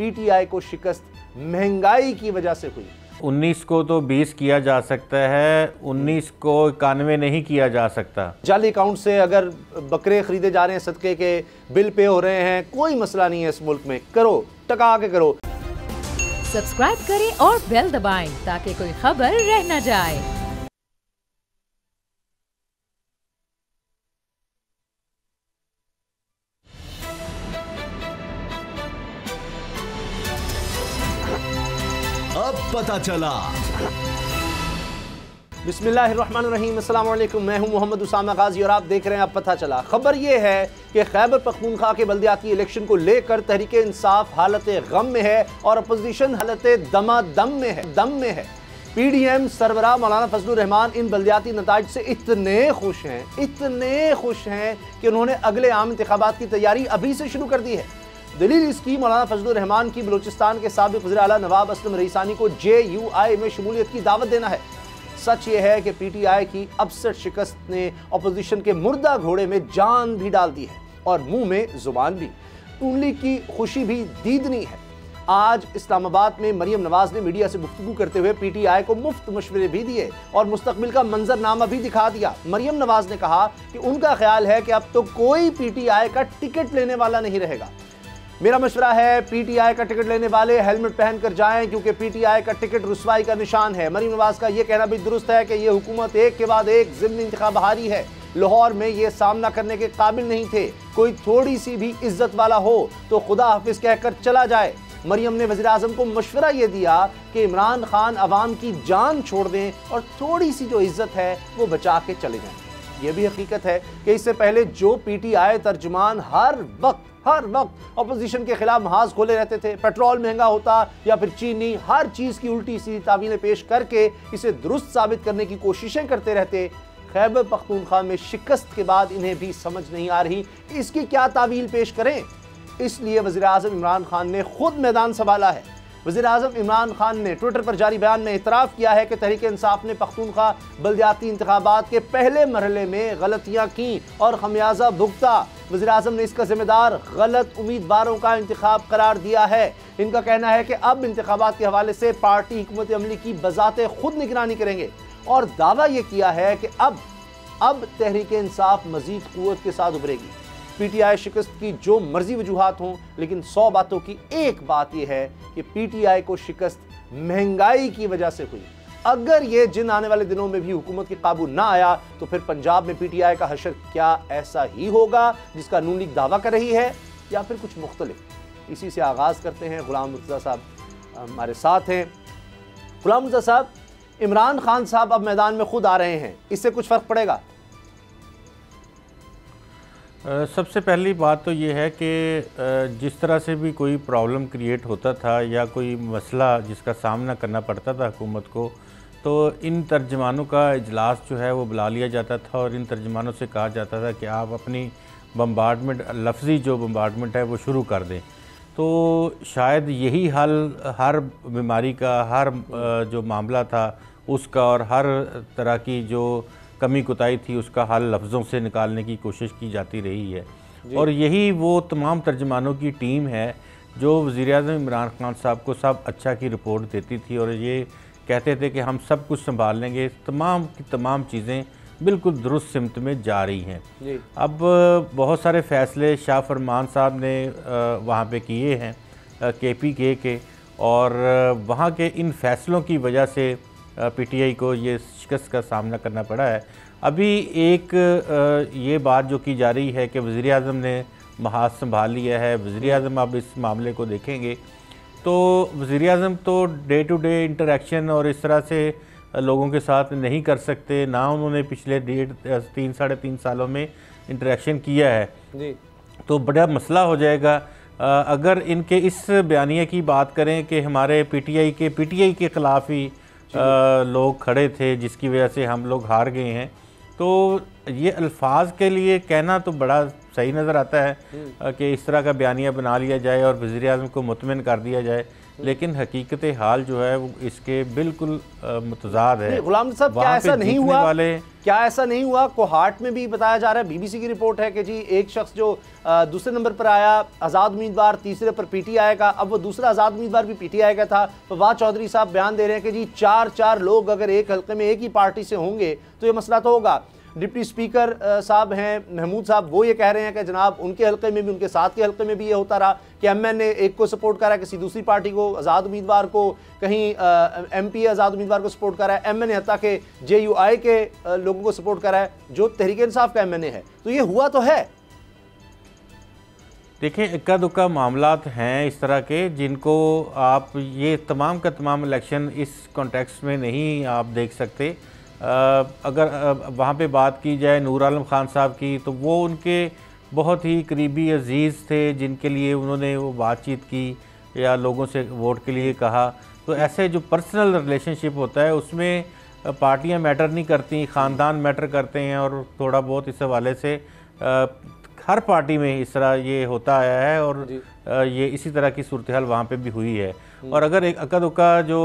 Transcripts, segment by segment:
PTI को शिकस्त महंगाई की वजह से हुई। 19 को तो 20 किया जा सकता है, 19 को 91 नहीं किया जा सकता। जाली अकाउंट से अगर बकरे खरीदे जा रहे हैं, सदके के बिल पे हो रहे हैं, कोई मसला नहीं है इस मुल्क में, करो, टका के करो। सब्सक्राइब करें और बेल दबाएं ताकि कोई खबर रह न जाए। अब पता चला। बिस्मिल्लाहिर्रहमानिर्रहीम, अस्सलाम वालेकुम। मैं हूं मोहम्मद उसामा गाजी और आप देख रहे हैं अब पता चला। खबर यह है कि खैबर पख्तूनख्वा के बल्दियाती इलेक्शन को लेकर तहरीक इंसाफ हालत गम में है और अपोजिशन हालत दमादम में है। पीडीएम सरबराह मौलाना फजलुर रहमान इन बल्दियाती नताइज से इतने खुश हैं कि उन्होंने अगले आम इंतखाबात की तैयारी अभी से शुरू कर दी है। दलील इसकी मौलाना फजलुर रहमान की बलूचिस्तान के साबिक वज़ीर आला नवाब असलम रईसानी को JUI में शमूलियत की दावत देना है। सच ये है कि पीटीआई की अपसेट शिकस्त ने अपोजिशन के मुर्दा घोड़े में जान भी डाल दी है और मुंह में जुबान भी। उंगली की खुशी भी दीदनी है। आज इस्लामाबाद में मरियम नवाज ने मीडिया से गुफ्तगू करते हुए पीटीआई को मुफ्त मशवरे भी दिए और मुस्तकबिल का मंजरनामा भी दिखा दिया। मरियम नवाज ने कहा कि उनका ख्याल है कि अब तो कोई पीटीआई का टिकट लेने वाला नहीं रहेगा। मेरा मशवरा है पीटीआई का टिकट लेने वाले हेलमेट पहनकर जाएं, क्योंकि पीटीआई का टिकट रुसवाई का निशान है। मरीम नवाज का यह कहना भी दुरुस्त है कि यह हुकूमत एक के बाद एक ज़िम्नी इंतखाब हारी है। लाहौर में यह सामना करने के काबिल नहीं थे। कोई थोड़ी सी भी इज्जत वाला हो तो खुदा हाफिज कहकर चला जाए। मरियम ने वज़ीर आज़म को मशवरा यह दिया कि इमरान खान अवाम की जान छोड़ दें और थोड़ी सी जो इज्जत है वो बचा के चले जाएं। यह भी हकीकत है कि इससे पहले जो पीटीआई तर्जुमान हर वक्त अपोजिशन के खिलाफ महाज खोले रहते थे, पेट्रोल महंगा होता या फिर चीनी, हर चीज की उल्टी सीधी तावीलें पेश करके इसे दुरुस्त साबित करने की कोशिशें करते रहते। खैबर पख्तूनख्वा में शिकस्त के बाद इन्हें भी समझ नहीं आ रही इसकी क्या तावील पेश करें। इसलिए वज़ीर आज़म इमरान खान ने खुद मैदान संभाला है। वज़ीर आज़म इमरान खान ने ट्विटर पर जारी बयान में इतराफ़ किया है कि तहरीक इंसाफ ने पख्तूनख्वा बल्दियाती इंतखाबात के पहले मरहले में गलतियाँ की और खमियाजा भुगता। वज़ीर आज़म ने इसका जिम्मेदार गलत उम्मीदवारों का इंतखाब करार दिया है। इनका कहना है कि अब इंतखाबात के हवाले से पार्टी हिकमत अमली की बजाते खुद निगरानी करेंगे और दावा यह किया है कि अब तहरीक इंसाफ मजीद कुव्वत के साथ उभरेगी। पीटीआई शिकस्त की जो मर्जी वजूहात हों, लेकिन 100 बातों की एक बात यह है कि पीटीआई को शिकस्त महंगाई की वजह से हुई। अगर ये जिन आने वाले दिनों में भी हुकूमत के काबू ना आया तो फिर पंजाब में पीटीआई का हशर क्या ऐसा ही होगा जिसका नून लीग दावा कर रही है, या फिर कुछ मुख्तलिफ। इसी से आगाज़ करते हैं। गुलाम मुर्तज़ा साहब हमारे साथ हैं। गुलाम मुर्तज़ा साहब, इमरान खान साहब अब मैदान में खुद आ रहे हैं, इससे कुछ फ़र्क पड़ेगा? सबसे पहली बात तो ये है कि जिस तरह से भी कोई प्रॉब्लम क्रिएट होता था या कोई मसला जिसका सामना करना पड़ता था हुकूमत को, तो इन तर्जमानों का इजलास जो है वो बुला लिया जाता था और इन तर्जमानों से कहा जाता था कि आप अपनी बम्बार्डमेंट, लफ्ज़ी जो बम्बार्डमेंट है वो शुरू कर दें। तो शायद यही हल हर बीमारी का, हर जो मामला था उसका और हर तरह की जो कमी कुताई थी उसका हल लफ्ज़ों से निकालने की कोशिश की जाती रही है। और यही वो तमाम तर्जमानों की टीम है जो वज़ीर-ए-आज़म इमरान खान साहब को सब अच्छा की रिपोर्ट देती थी और ये कहते थे कि हम सब कुछ संभाल लेंगे। तमाम की तमाम चीज़ें बिल्कुल दुरुस्त सिमत में जा रही हैं। अब बहुत सारे फ़ैसले शाह फरमान साहब ने वहाँ पे किए हैं KPK के, और वहाँ के इन फ़ैसलों की वजह से पीटीआई को ये शिकस्त का सामना करना पड़ा है। अभी एक ये बात जो की जा रही है कि वज़ीर आज़म ने महाज संभाल लिया है, वज़ीर आज़म अब इस मामले को देखेंगे। तो वज़ीर आज़म तो डे टू डे इंटरेक्शन और इस तरह से लोगों के साथ नहीं कर सकते, ना उन्होंने पिछले 3 साढ़े 3 सालों में इंटरेक्शन किया है जी। तो बड़ा मसला हो जाएगा अगर इनके इस बयानिए की बात करें कि हमारे पीटीआई के ख़िलाफ़ ही लोग खड़े थे जिसकी वजह से हम लोग हार गए हैं। तो ये अल्फाज के लिए कहना तो बड़ा सही नज़र आता है कि इस तरह का बयानिया बना लिया जाए और वज़ीर आज़म को मुतमिन कर दिया जाए, लेकिन हकीकत हाल जो है वो इसके बिल्कुल मुतज़ाद है। गुलाम साहब, क्या ऐसा नहीं हुआ क्या ऐसा नहीं हुआ कोहाट में भी बताया जा रहा है, बीबीसी की रिपोर्ट है कि जी एक शख्स जो दूसरे नंबर पर आया आज़ाद उम्मीदवार, तीसरे पर पीटीआई का, अब वो दूसरा आज़ाद उम्मीदवार भी पीटीआई का था। फवाद चौधरी साहब बयान दे रहे हैं कि जी 4 लोग अगर एक हल्के में एक ही पार्टी से होंगे तो ये मसला तो होगा। डिप्टी स्पीकर साहब हैं महमूद साहब, वो ये कह रहे हैं कि जनाब उनके हल्के में भी, उनके साथ के हल्के में भी ये होता रहा कि एमएन ने एक को सपोर्ट करा, किसी दूसरी पार्टी को, आज़ाद उम्मीदवार को, कहीं एमपी आज़ाद उम्मीदवार को सपोर्ट करा है, एमएन हत्ता के जेयूआई के लोगों को सपोर्ट करा है जो तहरीक इंसाफ का एमएन है। तो ये हुआ तो है। देखिए, इक्का दुक्का मामलात हैं इस तरह के जिनको आप ये तमाम का तमाम इलेक्शन इस कॉन्टेक्स्ट में नहीं आप देख सकते। अगर वहाँ पे बात की जाए नूर आलम ख़ान साहब की, तो वो उनके बहुत ही करीबी अजीज़ थे जिनके लिए उन्होंने वो बातचीत की या लोगों से वोट के लिए कहा। तो ऐसे जो पर्सनल रिलेशनशिप होता है उसमें पार्टियां मैटर नहीं करती, ख़ानदान मैटर करते हैं। और थोड़ा बहुत इस हवाले से हर पार्टी में इस तरह ये होता आया है और ये इसी तरह की सूरत हाल वहाँ पर भी हुई है। और अगर एक अक्का दुक्का जो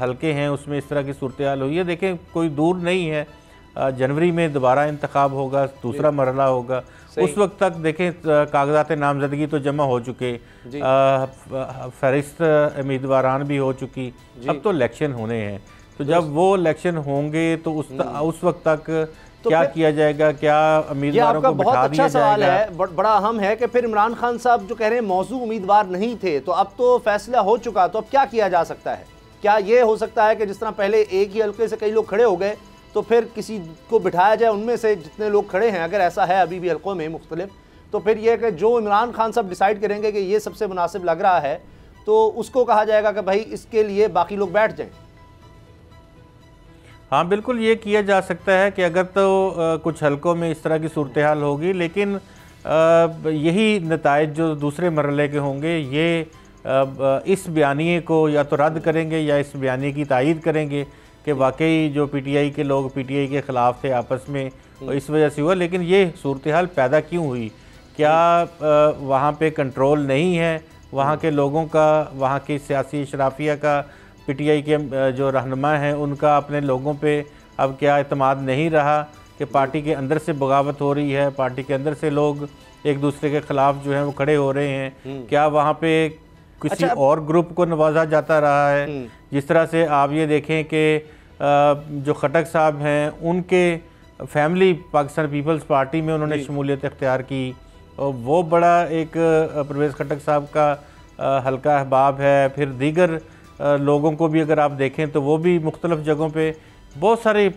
हल्के हैं उसमें इस तरह की सूरत हाल हुई है, देखें कोई दूर नहीं है, जनवरी में दोबारा इंतखाब होगा, दूसरा मरहला होगा, उस वक्त तक देखें कागजात नामजदगी तो जमा हो चुके, फहरिस्त उम्मीदवारान भी हो चुकी, अब तो इलेक्शन होने हैं। तो जब वो इलेक्शन होंगे तो उस वक्त तक तो क्या किया जाएगा, क्या उम्मीदवारों को बिठा दिया सवाल है, बड़ा अहम है कि फिर इमरान खान साहब जो कह रहे हैं मौजू उम्मीदवार नहीं थे, तो अब तो फैसला हो चुका, तो अब क्या किया जा सकता है? क्या ये हो सकता है कि जिस तरह पहले एक ही हल्के से कई लोग खड़े हो गए तो फिर किसी को बिठाया जाए उनमें से जितने लोग खड़े हैं, अगर ऐसा है अभी भी हल्कों में मुख्तलिफ, तो फिर यह कि जो इमरान खान साहब डिसाइड करेंगे कि ये सबसे मुनासिब लग रहा है तो उसको कहा जाएगा कि भाई इसके लिए बाकी लोग बैठ जाएं। हाँ बिल्कुल, ये किया जा सकता है कि अगर तो कुछ हलकों में इस तरह की सूरत हाल होगी, लेकिन यही नताइज जो दूसरे मरहले के होंगे ये इस बयानिए को या तो रद्द करेंगे या इस बयानिए की तायीद करेंगे कि वाकई जो पीटीआई के लोग पीटीआई के ख़िलाफ़ थे आपस में, तो इस वजह से हुआ। लेकिन ये सूरत हाल पैदा क्यों हुई? क्या वहाँ पे कंट्रोल नहीं है वहाँ के लोगों का, वहाँ की सियासी शराफिया का, पीटीआई के जो रहनुमा हैं उनका अपने लोगों पे अब क्या एतमाद नहीं रहा कि पार्टी के अंदर से बगावत हो रही है, पार्टी के अंदर से लोग एक दूसरे के ख़िलाफ़ जो हैं वो खड़े हो रहे हैं? क्या वहाँ पे किसी और ग्रुप को नवाजा जाता रहा है? जिस तरह से आप ये देखें कि जो खटक साहब हैं उनके फैमिली पाकिस्तान पीपल्स पार्टी में उन्होंने शमूलियत इख्तियार की, और वो बड़ा एक परवेज़ खटक साहब का हल्का अहबाब है। फिर दीगर लोगों को भी अगर आप देखें तो वो भी मुख्तलिफ जगहों पे बहुत सारे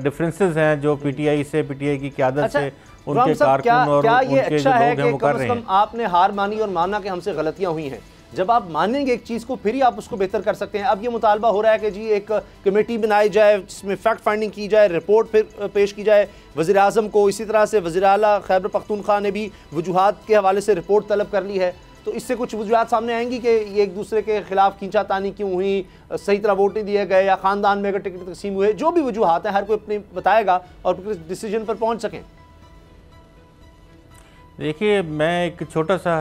डिफरेंसेस हैं जो पीटीआई से, पीटीआई की क़यादत से उनके कारकुन और उनके जो लोग हैं वो कर रहे हैं। आपने हार मानी और माना कि हमसे गलतियां हुई हैं, जब आप मानेंगे एक चीज़ को फिर ही आप उसको बेहतर कर सकते हैं। अब ये मुतालबा हो रहा है कि जी एक कमेटी बनाई जाए जिसमें फैक्ट फाइंडिंग की जाए, रिपोर्ट फिर पेश की जाए वज़ीर आज़म को। इसी तरह से वज़ीर आला खैबर पख्तूनख्वा ने भी वजूहात के हवाले से रिपोर्ट तलब कर ली है, तो इससे कुछ वजूहात सामने आएंगी कि ये एक दूसरे के खिलाफ खींचातानी क्यों हुई, सही तरह वोट नहीं दिए गए, या ख़ानदान में अगर टिकट तकसीम हुए, जो भी वजूहात हैं हर कोई अपनी बताएगा और फिर डिसीजन पर पहुँच सकें। देखिए, मैं एक छोटा सा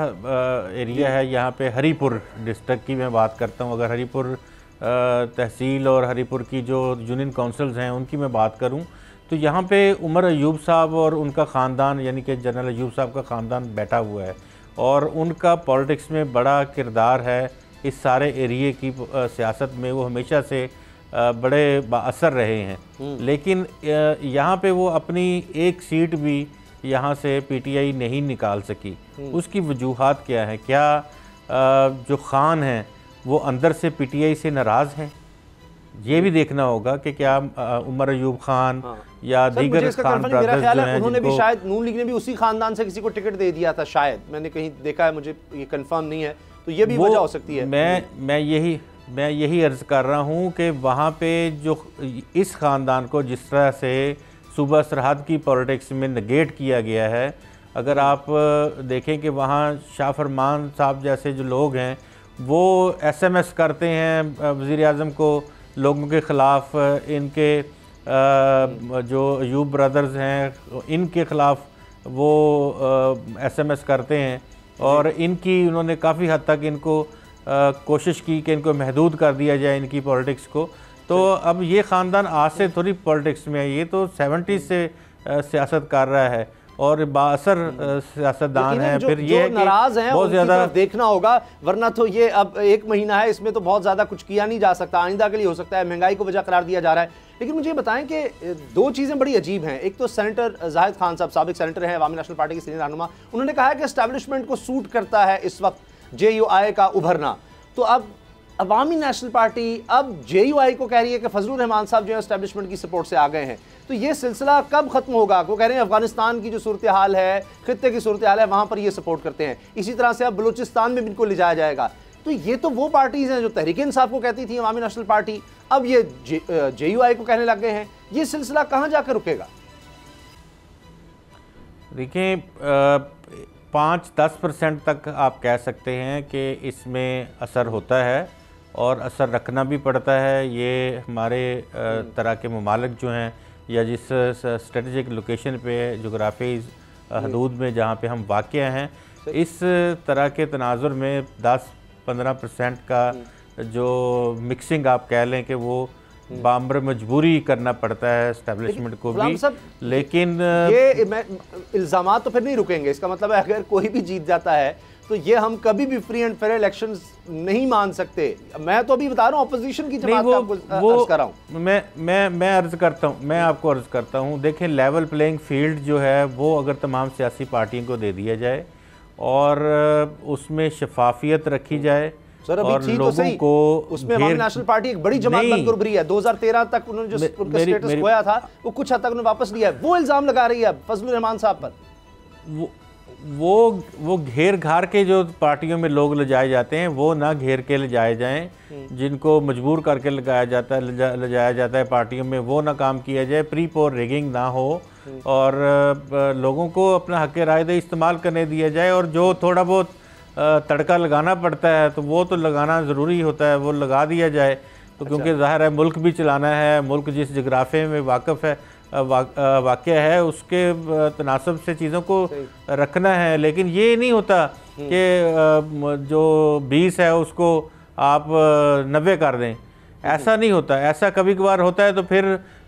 एरिया है यहाँ पे हरीपुर डिस्ट्रिक्ट की मैं बात करता हूँ। अगर हरीपुर तहसील और हरीपुर की जो यूनियन काउंसिल्स हैं उनकी मैं बात करूँ तो यहाँ पे उमर अयूब साहब और उनका ख़ानदान, यानी कि जनरल अयूब साहब का ख़ानदान बैठा हुआ है और उनका पॉलिटिक्स में बड़ा किरदार है इस सारे एरिए की सियासत में। वो हमेशा से बड़े बाअसर रहे हैं, लेकिन यहाँ पे वो अपनी एक सीट भी यहाँ से पीटीआई नहीं निकाल सकी। उसकी वजूहात क्या है? क्या जो खान हैं वो अंदर से पीटीआई से नाराज़ हैं? ये भी देखना होगा कि क्या उमर अयूब खान या दीगर खान ब्रदर्स जो हैं, उन्होंने भी शायद नून लीग ने भी उसी खानदान से किसी को टिकट दे दिया था, शायद मैंने कहीं देखा है, मुझे ये कंफर्म नहीं है, तो ये भी वजह हो सकती है। मैं यही अर्ज़ कर रहा हूँ कि वहाँ पे जो इस ख़ानदान को जिस तरह से सूबा सरहद की पॉलिटिक्स में नेगेट किया गया है, अगर आप देखें कि वहाँ शाह फरमान साहब जैसे जो लोग हैं वो SMS करते हैं वज़ीर आज़म को लोगों के ख़िलाफ़, इनके जो अयूब ब्रदर्स हैं इनके ख़िलाफ़ वो SMS करते हैं, और इनकी उन्होंने काफ़ी हद तक इनको कोशिश की कि इनको महदूद कर दिया जाए, इनकी पॉलिटिक्स को। तो अब ये ख़ानदान आज से थोड़ी पॉलिटिक्स में है, ये तो 70 से सियासत कर रहा है और बाअसर सियासतदान है। फिर ये नाराज हैं बहुत ज़्यादा देखना होगा, वरना तो ये अब 1 महीना है, इसमें तो बहुत ज़्यादा कुछ किया नहीं जा सकता, आइंदा के लिए हो सकता है। महंगाई को वजह करार दिया जा रहा है। लेकिन मुझे बताएं कि 2 चीज़ें बड़ी अजीब हैं। एक तो सेनेटर जाहिद खान साहब, साबिक सेनेटर हैं, अवामी नेशनल पार्टी के सीनियर रहनुमा, उन्होंने कहा है कि एस्टैब्लिशमेंट को सूट करता है इस वक्त JUI का उभरना। तो अब अवामी नेशनल पार्टी अब JUI को कह रही है कि फजलुर रहमान साहब जो है एस्टैब्लिशमेंट की सपोर्ट से आ गए हैं। तो ये सिलसिला कब खत्म होगा? वो कह रहे हैं अफगानिस्तान की जो सूरत हाल है, खित्ते की सूरत हाल है, वहाँ पर ये सपोर्ट करते हैं। इसी तरह से अब बलूचिस्तान में भी इनको ले जाया जाएगा। तो ये तो वो पार्टीज़ हैं जो तहरीक इंसाफ को कहती थी अवामी नेशनल पार्टी, अब ये JUI को कहने लग गए हैं। ये सिलसिला कहाँ जाकर रुकेगा? देखिए 5-10% तक आप कह सकते हैं कि इसमें असर होता है और असर रखना भी पड़ता है। ये हमारे तरह के ममालिक जो हैं या जिस स्ट्रेटजिक लोकेशन पे जोग्राफी हदूद में जहाँ पे हम वाक़ हैं, इस तरह के तनाजुर में 10-15% का जो मिक्सिंग आप कह लें कि वो बामर मजबूरी करना पड़ता है एस्टेब्लिशमेंट को भी। लेकिन ये इल्ज़ामात तो फिर नहीं रुकेंगे। इसका मतलब है अगर कोई भी जीत जाता है तो ये हम कभी भी फ्री एंड फेयर इलेक्शंस नहीं मान सकते। मैं तो अभी बता रहा हूँ अपोजिशन की जमात का आपको अर्ज कर रहा हूँ। मैं अर्ज करता हूँ, मैं आपको अर्ज करता हूँ। देखें, लेवल प्लेइंग फील्ड जो है वो अगर तमाम सियासी पार्टियों को दे दिया जाए और उसमें शफाफियत रखी जाए और लोगों को उसमें अवामी नेशनल पार्टी एक बड़ी जमात बनकर उभरी है। 2013 तक उन्होंने जो उनका स्टेटस खोया था वो कुछ हद तक उन्होंने वापस लिया है। वो इल्जाम लगा रही है फजलुर रहमान साहब पर। वो घेर घार के जो पार्टियों में लोग ले जाए जाते हैं वो ना घेर के ले जाए जाएं, जिनको मजबूर करके लगाया जाता है ले जाया जाता है पार्टियों में, वो ना काम किया जाए। प्री पोर रिगिंग ना हो और लोगों को अपना हक राय दे इस्तेमाल करने दिया जाए। और जो थोड़ा बहुत तड़का लगाना पड़ता है तो वो तो लगाना ज़रूरी होता है, वो लगा दिया जाए। तो क्योंकि ज़ाहिर है मुल्क भी चलाना है, मुल्क जिस जगराफे में वाक़फ़ है वाक़या है उसके तनासब से चीज़ों को रखना है। लेकिन ये नहीं होता कि जो 20 है उसको आप 90 कर दें, ऐसा नहीं होता। ऐसा कभी कभार होता है तो फिर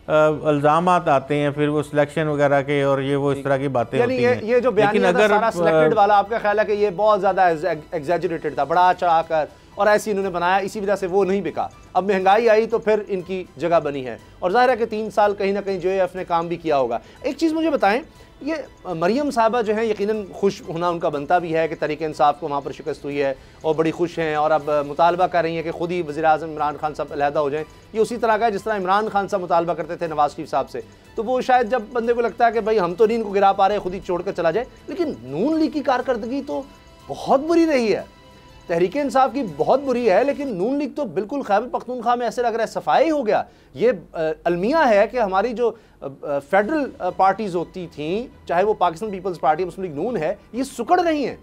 इल्ज़ामात आते हैं, फिर वो सिलेक्शन वगैरह के और ये वो इस तरह की बातें होती हैं। ये जो बयान सारा सिलेक्टेड वाला, आपका ख्याल है कि ये बहुत ज़्यादा एग्जैजरेटेड था, बड़ा चढ़ा कर और ऐसे इन्होंने बनाया, इसी वजह से वो नहीं बिका। अब महंगाई आई तो फिर इनकी जगह बनी है और जाहिर है कि 3 साल कहीं ना कहीं JUF ने काम भी किया होगा। एक चीज़ मुझे बताएं, ये मरियम साहबा जो हैं यकीनन खुश होना उनका बनता भी है कि तहरीक इंसाफ को वहाँ पर शिकस्त हुई है और बड़ी खुश हैं और अब मुतालबा कर रही हैं कि खुद ही वज़ीर-ए-आज़म इमरान खान साहब अलहदा हो जाएं। ये उसी तरह का है जिस तरह इमरान खान साहब मुतालबा करते थे नवाज शरीफ साहब से। तो वो शायद जब बंदे को लगता है कि भाई हम तो नहीं इनको गिरा पा रहे, खुद ही छोड़ कर चला जाए। लेकिन नून लीग की कारकर्दगी तो बहुत बुरी रही है, तहरीक इंसाफ की बहुत बुरी है, लेकिन नून लीग तो बिल्कुल खैबर पख्तूनख्वा में ऐसे लग रहा है सफाई हो गया। ये अलमिया है कि हमारी जो फेडरल पार्टीज होती थी, चाहे वो पाकिस्तान पीपल्स पार्टी, मुस्लिम लीग नून है, ये सुकड़ रही हैं।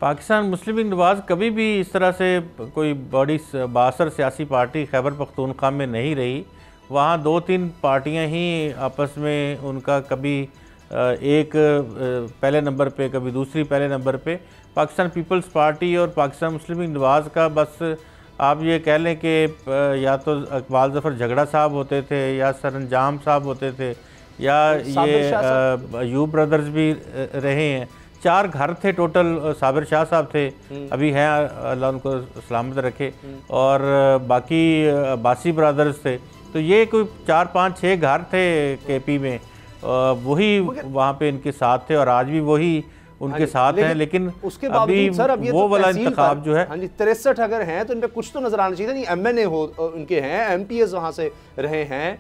पाकिस्तान मुस्लिम लीग नवाज कभी भी इस तरह से कोई बड़ी बासर सियासी पार्टी खैबर पख्तूनख्वा में नहीं रही। वहाँ 2-3 पार्टियाँ ही आपस में उनका कभी एक पहले नंबर पे, कभी दूसरी पहले नंबर पे। पाकिस्तान पीपल्स पार्टी और पाकिस्तान मुस्लिम लीग नवाज का बस आप ये कह लें कि या तो इकबाल ज़फ़र झगड़ा साहब होते थे या सरंजाम साहब होते थे या ये अयूब ब्रदर्स भी रहे हैं। 4 घर थे टोटल। साबिर शाह साहब थे, अभी हैं, अल्लाह उनको सलामत रखे, और बाकी बासी ब्रदर्स थे। तो ये कोई 4-5-6 घर थे KP में, वही वहाँ पे इनके साथ थे और आज भी वही उनके साथ हैं। लेकिन उसके बावजूद सर अब ये वो वाला इंतखाब जो है, हाँ जी, 63 अगर हैं तो इन पे कुछ तो नजर आना चाहिए। नहीं MNA हो उनके हैं, MPs वहाँ से रहे हैं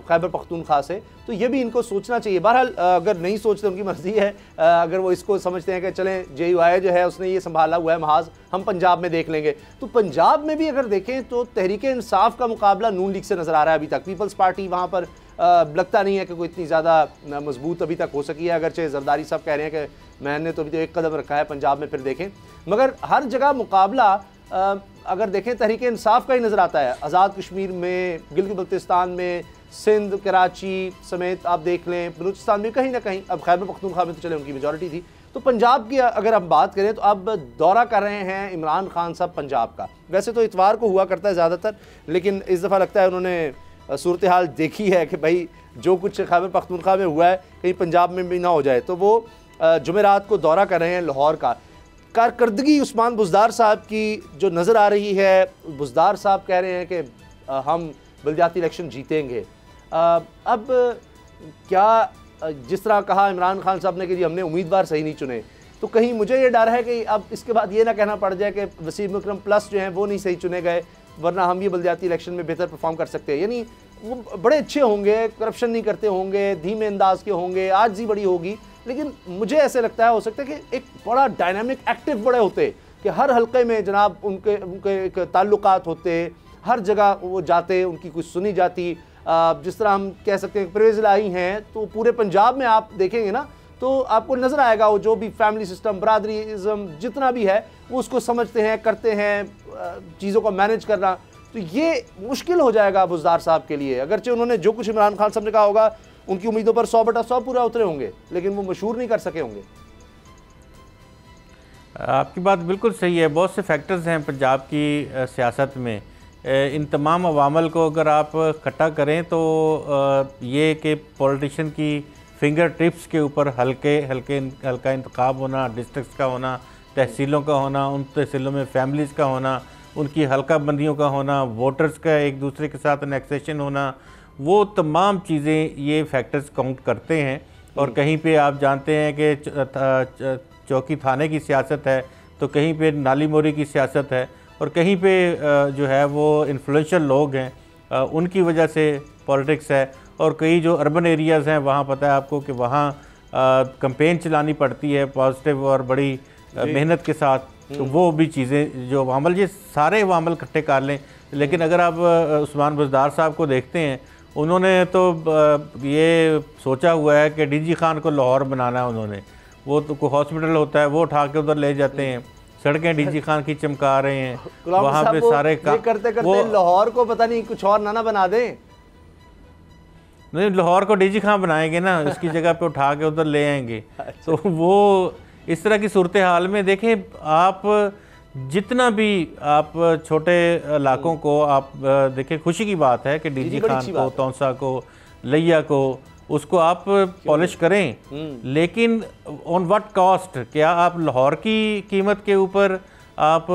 खैबर पख्तूनख्वा से, तो ये भी इनको सोचना चाहिए। बहरहाल अगर नहीं सोचते उनकी मर्जी है, अगर वो इसको समझते हैं कि चलें JUI जो है उसने ये संभाला हुआ है महाज, हम पंजाब में देख लेंगे, तो पंजाब में भी अगर देखें तो तहरीक इंसाफ का मुकाबला नून लीग से नज़र आ रहा है अभी तक। पीपल्स पार्टी वहाँ पर लगता नहीं है कि कोई इतनी ज़्यादा मजबूत अभी तक हो सकी है, अगरचे जरदारी साहब कह रहे हैं कि मैंने तो अभी तो 1 कदम रखा है पंजाब में, फिर देखें। मगर हर जगह मुकाबला अगर देखें तहरीक इंसाफ का ही नज़र आता है। आज़ाद कश्मीर में, गिलगित बल्तिस्तान में, सिंध, कराची समेत आप देख लें, बलूचिस्तान में कहीं ना कहीं, अब खैबर पख्तूनख्वा में तो चले उनकी मेजॉरिटी थी, तो पंजाब की अगर हम बात करें तो अब दौरा कर रहे हैं इमरान खान साहब पंजाब का। वैसे तो इतवार को हुआ करता है ज़्यादातर, लेकिन इस दफ़ा लगता है उन्होंने सूरत हाल देखी है कि भाई जो कुछ खैबर पख्तूनख्वा में हुआ है कहीं पंजाब में भी ना हो जाए, तो वो जुमेरात को दौरा कर रहे हैं लाहौर का। कारकर्दगी उस्मान बुज़दार साहब की जो नज़र आ रही है, बुज़दार साहब कह रहे हैं कि हम बल्दियाती इलेक्शन जीतेंगे। अब क्या जिस तरह कहा इमरान खान साहब ने कि जी हमने उम्मीदवार सही नहीं चुने, तो कहीं मुझे ये डर है कि अब इसके बाद ये ना कहना पड़ जाए कि वसीम अकरम प्लस जो हैं वो नहीं सही चुने गए, वरना हम ये बल्दियाती इलेक्शन में बेहतर परफॉर्म कर सकते हैं। यानी वो बड़े अच्छे होंगे, करप्शन नहीं करते होंगे, धीमे अंदाज के होंगे, आजिज़ी बड़ी होगी, लेकिन मुझे ऐसे लगता है हो सकता है कि एक बड़ा डायनामिक एक्टिव बड़े होते कि हर हल्के में जनाब उनके एक ताल्लुकात होते, हर जगह वो जाते, उनकी कुछ सुनी जाती। जिस तरह हम कह सकते हैं परवेज़ इलाही हैं, तो पूरे पंजाब में आप देखेंगे ना तो आपको नज़र आएगा वो जो भी फैमिली सिस्टम, बरादरीज़म जितना भी है वो उसको समझते हैं, करते हैं, चीज़ों को मैनेज करना। तो ये मुश्किल हो जाएगा बुज़दार साहब के लिए, अगरचे उन्होंने जो कुछ इमरान खान साहब ने कहा होगा उनकी उम्मीदों पर 100/100 पूरा उतरे होंगे, लेकिन वो मशहूर नहीं कर सके होंगे। आपकी बात बिल्कुल सही है। बहुत से फैक्टर्स हैं पंजाब की सियासत में, इन तमाम अवामल को अगर आप इकट्ठा करें तो ये कि पॉलिटिशियन की फिंगर टिप्स के ऊपर हल्का इंतखाब होना, डिस्ट्रिक्ट्स का होना, तहसीलों का होना, उन तहसीलों में फैमिलीज़ का होना, उनकी हल्का बंदियों का होना, वोटर्स का एक दूसरे के साथ एनेक्सेशन होना, वो तमाम चीज़ें ये फैक्टर्स काउंट करते हैं। और कहीं पे आप जानते हैं कि चौकी थाने की सियासत है, तो कहीं पे नाली मोरी की सियासत है, और कहीं पे जो है वो इन्फ्लुएंशियल लोग हैं, उनकी वजह से पॉलिटिक्स है। और कई जो अर्बन एरियाज़ हैं वहाँ पता है आपको कि वहाँ कैंपेन चलानी पड़ती है पॉजिटिव और बड़ी मेहनत के साथ, तो वो भी चीज़ें जो अवामल, ये सारे अवामल इकट्ठे कर लें। लेकिन अगर आप उस्मान बुज़दार साहब को देखते हैं, उन्होंने तो ये सोचा हुआ है कि डीजी खान को लाहौर बनाना है। उन्होंने वो तो कोई हॉस्पिटल होता है वो उठा के उधर ले जाते हैं, सड़कें डीजी खान की चमका रहे हैं, वहाँ पे सारे करते लाहौर को पता नहीं कुछ और ना बना दें। नहीं, लाहौर को डीजी खान बनाएंगे ना, उसकी जगह पे उठा के उधर ले आएंगे। तो वो इस तरह की सूरत हाल में देखें आप, जितना भी आप छोटे इलाकों को आप देखें, खुशी की बात है कि डीजी खान को, तौसा को, लिया को, उसको आप पॉलिश करें, लेकिन ऑन व्हाट कॉस्ट? क्या आप लाहौर की कीमत के ऊपर आप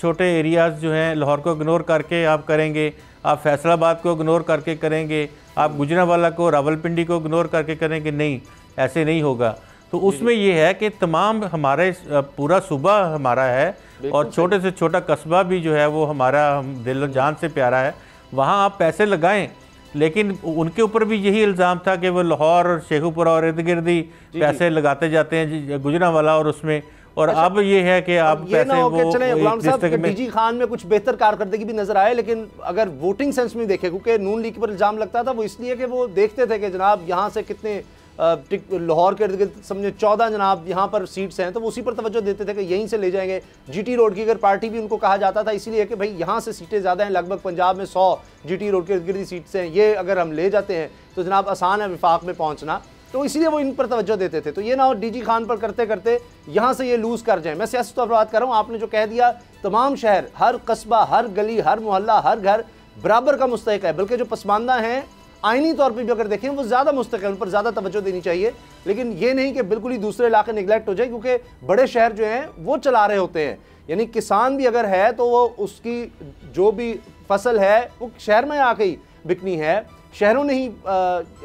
छोटे एरियाज़ जो हैं लाहौर को इग्नोर करके आप करेंगे? आप फैसलाबाद को इग्नोर करके करेंगे? आप गुजरांवाला को, रावलपिंडी को इग्नोर करके करेंगे? नहीं, ऐसे नहीं होगा। तो उसमें ये है कि तमाम हमारे पूरा सूबा हमारा है, और छोटे से छोटा कस्बा भी जो है वो हमारा दिल और जान से प्यारा है। वहाँ आप पैसे लगाएं, लेकिन उनके ऊपर भी यही इल्ज़ाम था कि वो लाहौर और शेखुपुरा और इर्द गिर्द ही पैसे लगाते जाते हैं गुजरांवाला और उसमें। और अब ये है कि आप ये ना हो कि चले गुलाम साहब के डीजी खान में कुछ बेहतर कारकर्दगी भी नजर आए, लेकिन अगर वोटिंग सेंस में देखें, क्योंकि नून लीग पर इल्ज़ाम लगता था वो इसलिए कि वो देखते थे कि जनाब यहाँ से कितने लाहौर के इर्द गिर्द समझे 14 जनाब यहाँ पर सीट्स हैं, तो वो उसी पर तवज्जो देते थे कि यहीं से ले जाएंगे। जीटी रोड की अगर पार्टी भी उनको कहा जाता था इसलिए कि भाई यहाँ से सीटें ज़्यादा हैं, लगभग पंजाब में 100 जीटी रोड के इर्द गिर्द सीट्स हैं, ये अगर हम ले जाते हैं तो जनाब आसान है विफाक में पहुँचना, तो इसलिए वो इन पर तवज्जो देते थे। तो ये ना हो डीजी खान पर करते करते यहाँ से ये लूज़ कर जाएं। मैं सियासी तौर पर बात कर रहा हूँ, आपने जो कह दिया, तमाम शहर, हर कस्बा, हर गली, हर मोहल्ला, हर घर बराबर का मुस्तहिक है, बल्कि जो पसमानदा हैं आइनी तौर पर भी अगर देखें वो ज़्यादा मुस्तहिक है, उन पर ज़्यादा तवज्जो देनी चाहिए। लेकिन ये नहीं कि बिल्कुल ही दूसरे इलाके निगलेक्ट हो जाए, क्योंकि बड़े शहर जो हैं वो चला रहे होते हैं। यानी किसान भी अगर है तो वो उसकी जो भी फसल है वो शहर में आके ही बिकनी है, शहरों ने ही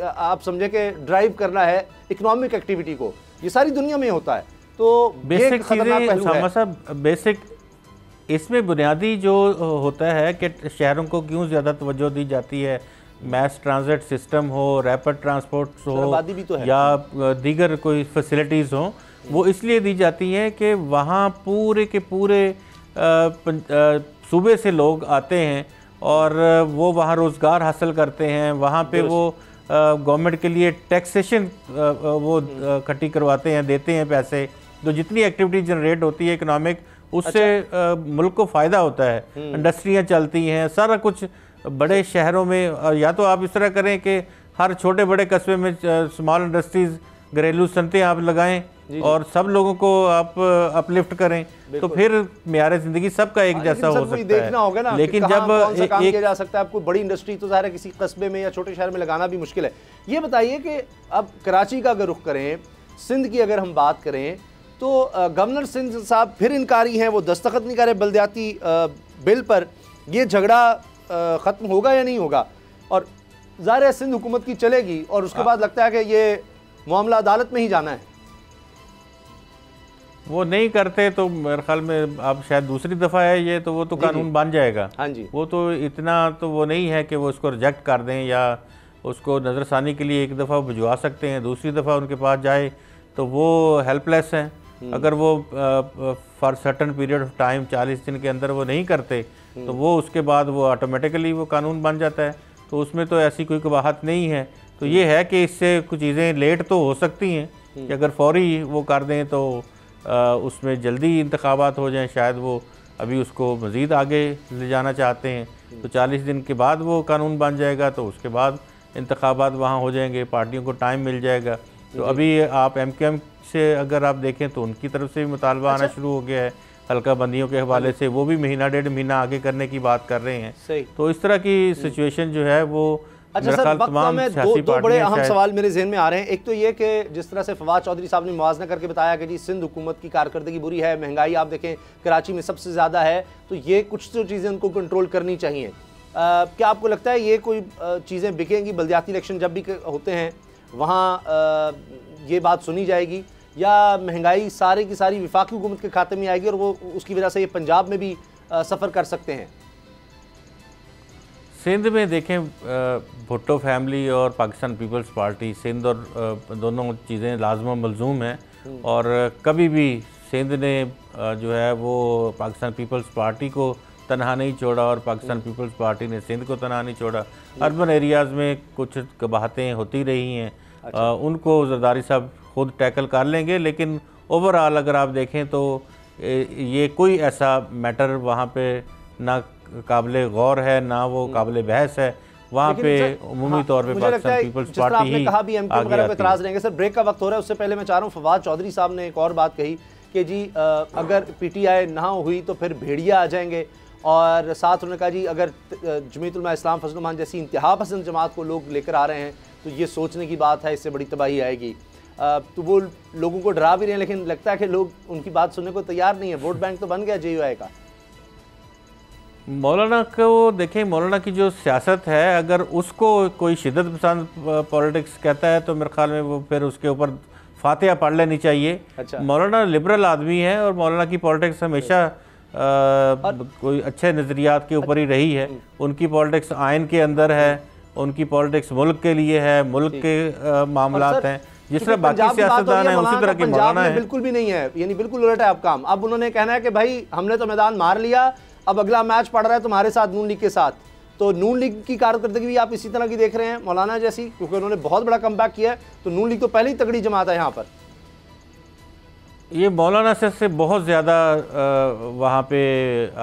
आप समझे कि ड्राइव करना है इकोनॉमिक एक्टिविटी को। ये सारी दुनिया में होता है। तो बेसिक चीज़ें, बेसिक इसमें बुनियादी जो होता है कि शहरों को क्यों ज़्यादा तवज्जो दी जाती है, मैस ट्रांजिट सिस्टम हो, रैपिड ट्रांसपोर्ट हो, तो या दीगर कोई फैसिलिटीज़ हो, वो इसलिए दी जाती हैं कि वहाँ पूरे के पूरे सूबे से लोग आते हैं और वो वहाँ रोज़गार हासिल करते हैं। वहाँ पे वो गवर्नमेंट के लिए टैक्सेशन वो इकट्ठी करवाते हैं, देते हैं पैसे। तो जितनी एक्टिविटी जनरेट होती है इकोनॉमिक, उससे मुल्क को फ़ायदा होता है, इंडस्ट्रियाँ चलती हैं, सारा कुछ बड़े शहरों में या तो आप इस तरह करें कि हर छोटे बड़े कस्बे में स्मॉल इंडस्ट्रीज़, घरेलू सनतें आप लगाएं और सब लोगों को आप अपलिफ्ट करें, तो फिर मेयार ज़िंदगी सबका एक जैसा हो सकता है। देखना होगा ना, लेकिन जब काम किया जा सकता है, आपको बड़ी इंडस्ट्री तो ज़ाहिर है किसी कस्बे में या छोटे शहर में लगाना भी मुश्किल है। ये बताइए कि अब कराची का अगर रुख करें, सिंध की अगर हम बात करें, तो गवर्नर सिंध साहब फिर इनकारी हैं, वो दस्तखत नहीं कर रहे बल्दियाती बिल पर। ये झगड़ा ख़त्म होगा या नहीं होगा? और ज़ाहिर है सिंध हुकूमत की चलेगी और उसके बाद लगता है कि ये मामला अदालत में ही जाना है। वो नहीं करते तो मेरे ख्याल में अब शायद दूसरी दफ़ा है ये, तो वो तो कानून बन जाएगा। हाँ जी, वो तो इतना तो वो नहीं है कि वो उसको रिजेक्ट कर दें या उसको नज़रसानी के लिए एक दफ़ा भिजवा सकते हैं, दूसरी दफ़ा उनके पास जाए तो वो हेल्पलेस हैं। अगर वो for certain period of time 40 दिन के अंदर वो नहीं करते तो वो उसके बाद वो ऑटोमेटिकली वो कानून बन जाता है। तो उसमें तो ऐसी कोई कबाहत नहीं है। तो ये है कि इससे कुछ चीज़ें लेट तो हो सकती हैं कि अगर फौरी वो कर दें तो उसमें जल्दी इंतखाबात हो जाएं, शायद वो अभी उसको मज़ीद आगे ले जाना चाहते हैं, तो 40 दिन के बाद वो कानून बन जाएगा, तो उसके बाद इंतखाबात वहाँ हो जाएंगे, पार्टियों को टाइम मिल जाएगा। तो अभी आप MQM से अगर आप देखें तो उनकी तरफ से भी मुतालबा आना शुरू हो गया है हल्का बंदियों के हवाले से, वो भी महीना डेढ़ महीना आगे करने की बात कर रहे हैं। तो इस तरह की सिचुएशन जो है वो अच्छा सर, तमाम दो बड़े अहम सवाल मेरे जहन में आ रहे हैं। एक तो ये कि जिस तरह से फवाद चौधरी साहब ने मुआवजा करके बताया कि जी सिंध हुकूमत की कारकर्दगी बुरी है, महंगाई आप देखें कराची में सबसे ज़्यादा है, तो ये कुछ तो चीज़ें उनको कंट्रोल करनी चाहिए। क्या आपको लगता है ये कोई चीज़ें बिकेंगी? बल्दियाती इलेक्शन जब भी होते हैं वहाँ ये बात सुनी जाएगी, या महंगाई सारी की सारी वफाकी हुकूमत के खाते में आएगी और वो उसकी वजह से ये पंजाब में भी सफ़र कर सकते हैं? सिंध में देखें, भुट्टो फैमिली और पाकिस्तान पीपल्स पार्टी, सिंध और दोनों चीज़ें लाजम मलजूम हैं और कभी भी सिंध ने जो है वो पाकिस्तान पीपल्स पार्टी को तनहा नहीं छोड़ा और पाकिस्तान पीपल्स पार्टी ने सिंध को तनहा नहीं छोड़ा। अर्बन एरियाज़ में कुछ कबाहतें होती रही हैं, उनको जरदारी साहब खुद टैकल कर लेंगे, लेकिन ओवरऑल अगर आप देखें तो ये कोई ऐसा मैटर वहाँ पे ना काबिल गौर है ना वो काबिल बहस है, वहाँ पे उमूमी तौर पे पाकिस्तान पीपल्स पार्टी ही कहा भी MQM वगैरह पे इतराज़ रहेंगे। सर ब्रेक का वक्त हो रहा है, उससे पहले मैं चाह रहा हूँ, फवाद चौधरी साहब ने एक और बात कही कि जी अगर PTI ना हुई तो फिर भेड़िया आ जाएंगे, और साथ उन्होंने कहा जी अगर जमीयत उलमा इस्लाम फजल रहमान जैसी इंतहा पसंद जमात को लोग लेकर आ रहे हैं तो ये सोचने की बात है, इससे बड़ी तबाही आएगी। तो वो लोगों को डरा भी रहे हैं, लेकिन लगता है कि लोग उनकी बात सुनने को तैयार नहीं है। वोट बैंक तो बन गया JUI का। मौलाना को देखें, मौलाना की जो सियासत है अगर उसको कोई शिद्दत पसंद पॉलिटिक्स कहता है तो मेरे ख्याल में वो फिर उसके ऊपर फातिहा पढ़ लेनी चाहिए। अच्छा। मौलाना लिबरल आदमी है और मौलाना की पॉलिटिक्स हमेशा कोई अच्छे नज़रियात के ऊपर ही रही है। उनकी पॉलिटिक्स आइन के अंदर है, उनकी पॉलिटिक्स मुल्क के लिए है, मुल्क के मामलात हैं, जिस तरह बाकी सियासतदान है उसी तरह के मौलाना है। बिल्कुल भी नहीं है, यानी बिल्कुल उलट है अब काम। अब उन्होंने कहना है कि भाई हमने तो मैदान मार लिया, अब अगला मैच पड़ रहा है तुम्हारे साथ नून लीग के साथ। तो नून लीग की कारकर्दगी भी आप इसी तरह की देख रहे हैं मौलाना जैसी, क्योंकि उन्होंने बहुत बड़ा कमबैक किया है। तो नून लीग तो पहले ही तगड़ी जमात है यहाँ पर। ये मौलाना से बहुत ज़्यादा वहाँ पे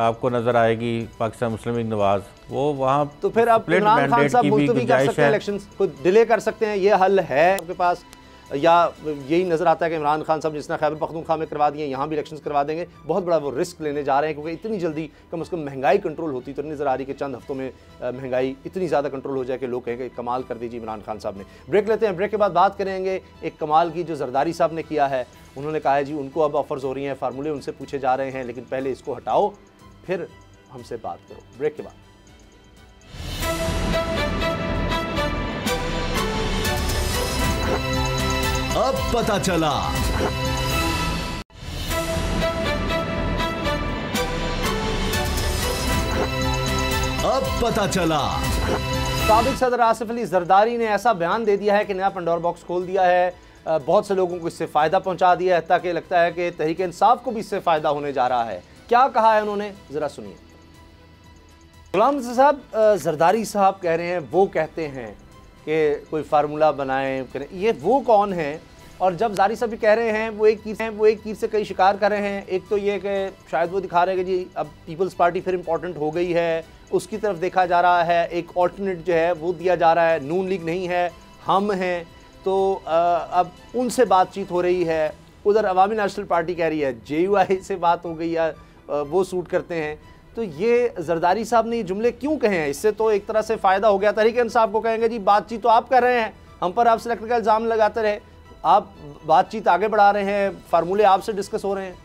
आपको नज़र आएगी पाकिस्तान मुस्लिम लीग नवाज, वो वहाँ तो फिर अब इमरान खान साहब मुलतवी कर सकते हैं, इलेक्शन को डिले कर सकते हैं, ये हल है आपके पास? या यही नज़र आता है कि इमरान खान साहब जिसने खैबर पख्तूनख्वा में करवा दिए यहाँ भी इलेक्शंस करवा देंगे? बहुत बड़ा वो रिस्क लेने जा रहे हैं, क्योंकि इतनी जल्दी कम से कम महंगाई कंट्रोल होती तो नज़र आ रही कि चंद हफ्तों में महंगाई इतनी ज़्यादा कंट्रोल हो जाए कि लोग कहेंगे कमाल कर दीजिए इमरान खान साहब ने। ब्रेक लेते हैं, ब्रेक के बाद बात करेंगे एक कमाल की जो जरदारी साहब ने किया है। उन्होंने कहा है जी उनको अब ऑफर्स हो रही हैं, फार्मूले उनसे पूछे जा रहे हैं, लेकिन पहले इसको हटाओ फिर हमसे बात करो। ब्रेक के बाद अब पता चला। अब पता चला। साबिक सदर आसिफ अली जरदारी ने ऐसा बयान दे दिया है कि नया पंडोर बॉक्स खोल दिया है, बहुत से लोगों को इससे फ़ायदा पहुंचा दिया है, ताकि लगता है कि तहरीक इंसाफ को भी इससे फ़ायदा होने जा रहा है। क्या कहा है उन्होंने, ज़रा सुनिए। गुलाम साहब जरदारी साहब कह रहे हैं, वो कहते हैं कि कोई फार्मूला बनाएं, ये वो कौन है? और जब ज़ारी साहब भी कह रहे हैं वो एक तीर से कई शिकार कर रहे हैं। एक तो ये कि शायद वो दिखा रहे हैं कि जी अब पीपल्स पार्टी फिर इम्पोर्टेंट हो गई है, उसकी तरफ देखा जा रहा है, एक ऑल्टरनेट जो है वो दिया जा रहा है, नून लीग नहीं है, हम हैं, तो अब उनसे बातचीत हो रही है। उधर अवामी नेशनल पार्टी कह रही है JUI से बात हो गई या वो सूट करते हैं। तो ये जरदारी साहब ने ये जुमले क्यों कहे हैं? इससे तो एक तरह से फ़ायदा हो गया, तहरीक इंसाफ को कहेंगे जी बातचीत तो आप कर रहे हैं, हम पर आप सेलेक्टर का इल्ज़ाम लगाते रहे, आप बातचीत आगे बढ़ा रहे हैं, फार्मूले आपसे डिस्कस हो रहे हैं।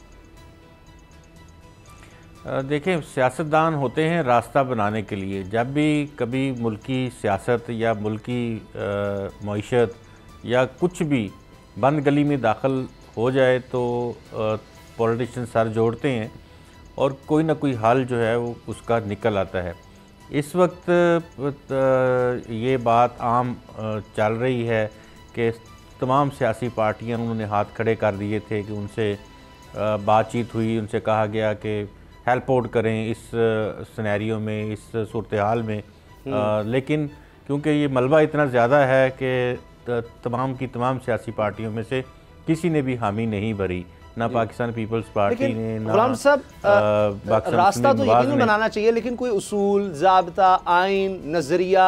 देखें, सियासतदान होते हैं रास्ता बनाने के लिए। जब भी कभी मुल्की सियासत या मुल्की मईशत या कुछ भी बंद गली में दाखिल हो जाए तो पॉलिटिशियन सर जोड़ते हैं और कोई ना कोई हल जो है वो उसका निकल आता है। इस वक्त ये बात आम चल रही है कि तमाम सियासी पार्टियां उन्होंने हाथ खड़े कर दिए थे कि उनसे बातचीत हुई, उनसे कहा गया कि हेल्प आउट करें इस सिनेरियो में, इस सूरत हाल में। लेकिन क्योंकि ये मलबा इतना ज़्यादा है कि तमाम की तमाम सियासी पार्टियों में से किसी ने भी हामी नहीं भरी, ना पाकिस्तान पीपल्स पार्टी ने, ना गुलाम साहब रास्ता तो यकीनन बनाना चाहिए, लेकिन कोई उसूल, ज़ाब्ता, आइन, नज़रिया,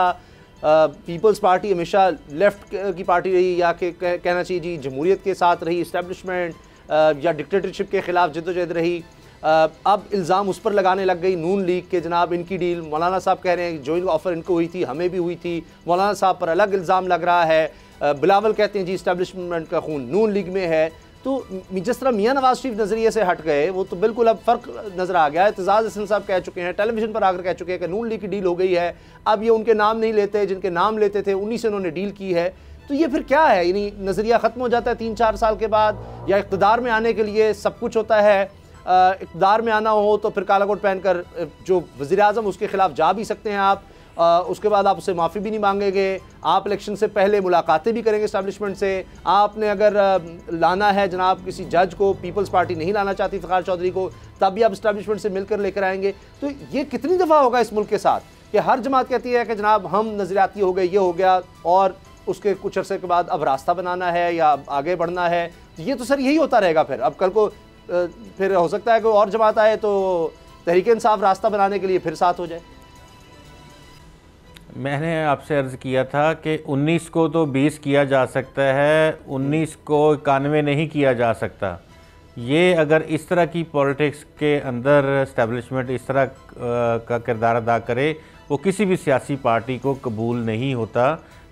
पीपल्स पार्टी हमेशा लेफ्ट की पार्टी रही या कि कहना चाहिए जी जमहूरियत के साथ रही, इस्टेब्लिशमेंट या डिक्टेटरशिप के ख़िलाफ़ जद्दोजहद रही। अब इल्ज़ाम उस पर लगाने लग गई नून लीग के जनाब इनकी डील, मौलाना साहब कह रहे हैं जो ऑफ़र इनको हुई थी हमें भी हुई थी, मौलाना साहब पर अलग इल्ज़ाम लग रहा है। बिलावल कहते हैं जी इस्टेब्लिशमेंट का खून नून लीग में है। तो जिस तरह मियाँ नवाज शरीफ नज़रिए से हट गए वो तो बिल्कुल अब फ़र्क नज़र आ गया है। एतजाज़ हसन साहब कह चुके हैं, टेलीविज़न पर आकर कह चुके हैं कि नून लीग की डील हो गई है, अब ये उनके नाम नहीं लेते, जिनके नाम लेते थे उन्हीं से उन्होंने डील की है। तो ये फिर क्या है? यानी नज़रिया ख़त्म हो जाता है 3-4 साल के बाद, या इक़्तिदार में आने के लिए सब कुछ होता है, इक़्तिदार में आना हो तो फिर काला कोट पहनकर जो वज़ीर आज़म उसके ख़िलाफ़ जा भी सकते हैं आप, उसके बाद आप उससे माफ़ी भी नहीं मांगेंगे, आप इलेक्शन से पहले मुलाकातें भी करेंगे इस्टेब्लिशमेंट से। आपने अगर लाना है जनाब किसी जज को, पीपल्स पार्टी नहीं लाना चाहती इफ्तिखार चौधरी को, तब भी आप इस्टेब्लिशमेंट से मिलकर लेकर आएंगे। तो ये कितनी दफ़ा होगा इस मुल्क के साथ कि हर जमात कहती है कि जनाब हम नज़रियाती हो गए, ये हो गया, और उसके कुछ अरसे के बाद अब रास्ता बनाना है या आगे बढ़ना है। तो ये तो सर यही होता रहेगा फिर। अब कल को फिर हो सकता है कि और जमात आए तो तहरीक इंसाफ रास्ता बनाने के लिए फिर साथ हो जाए। मैंने आपसे अर्ज़ किया था कि 19 को तो 20 किया जा सकता है, 19 को 91 नहीं किया जा सकता। ये अगर इस तरह की पॉलिटिक्स के अंदर इस्टेब्लिशमेंट इस तरह का किरदार अदा करे, वो किसी भी सियासी पार्टी को कबूल नहीं होता,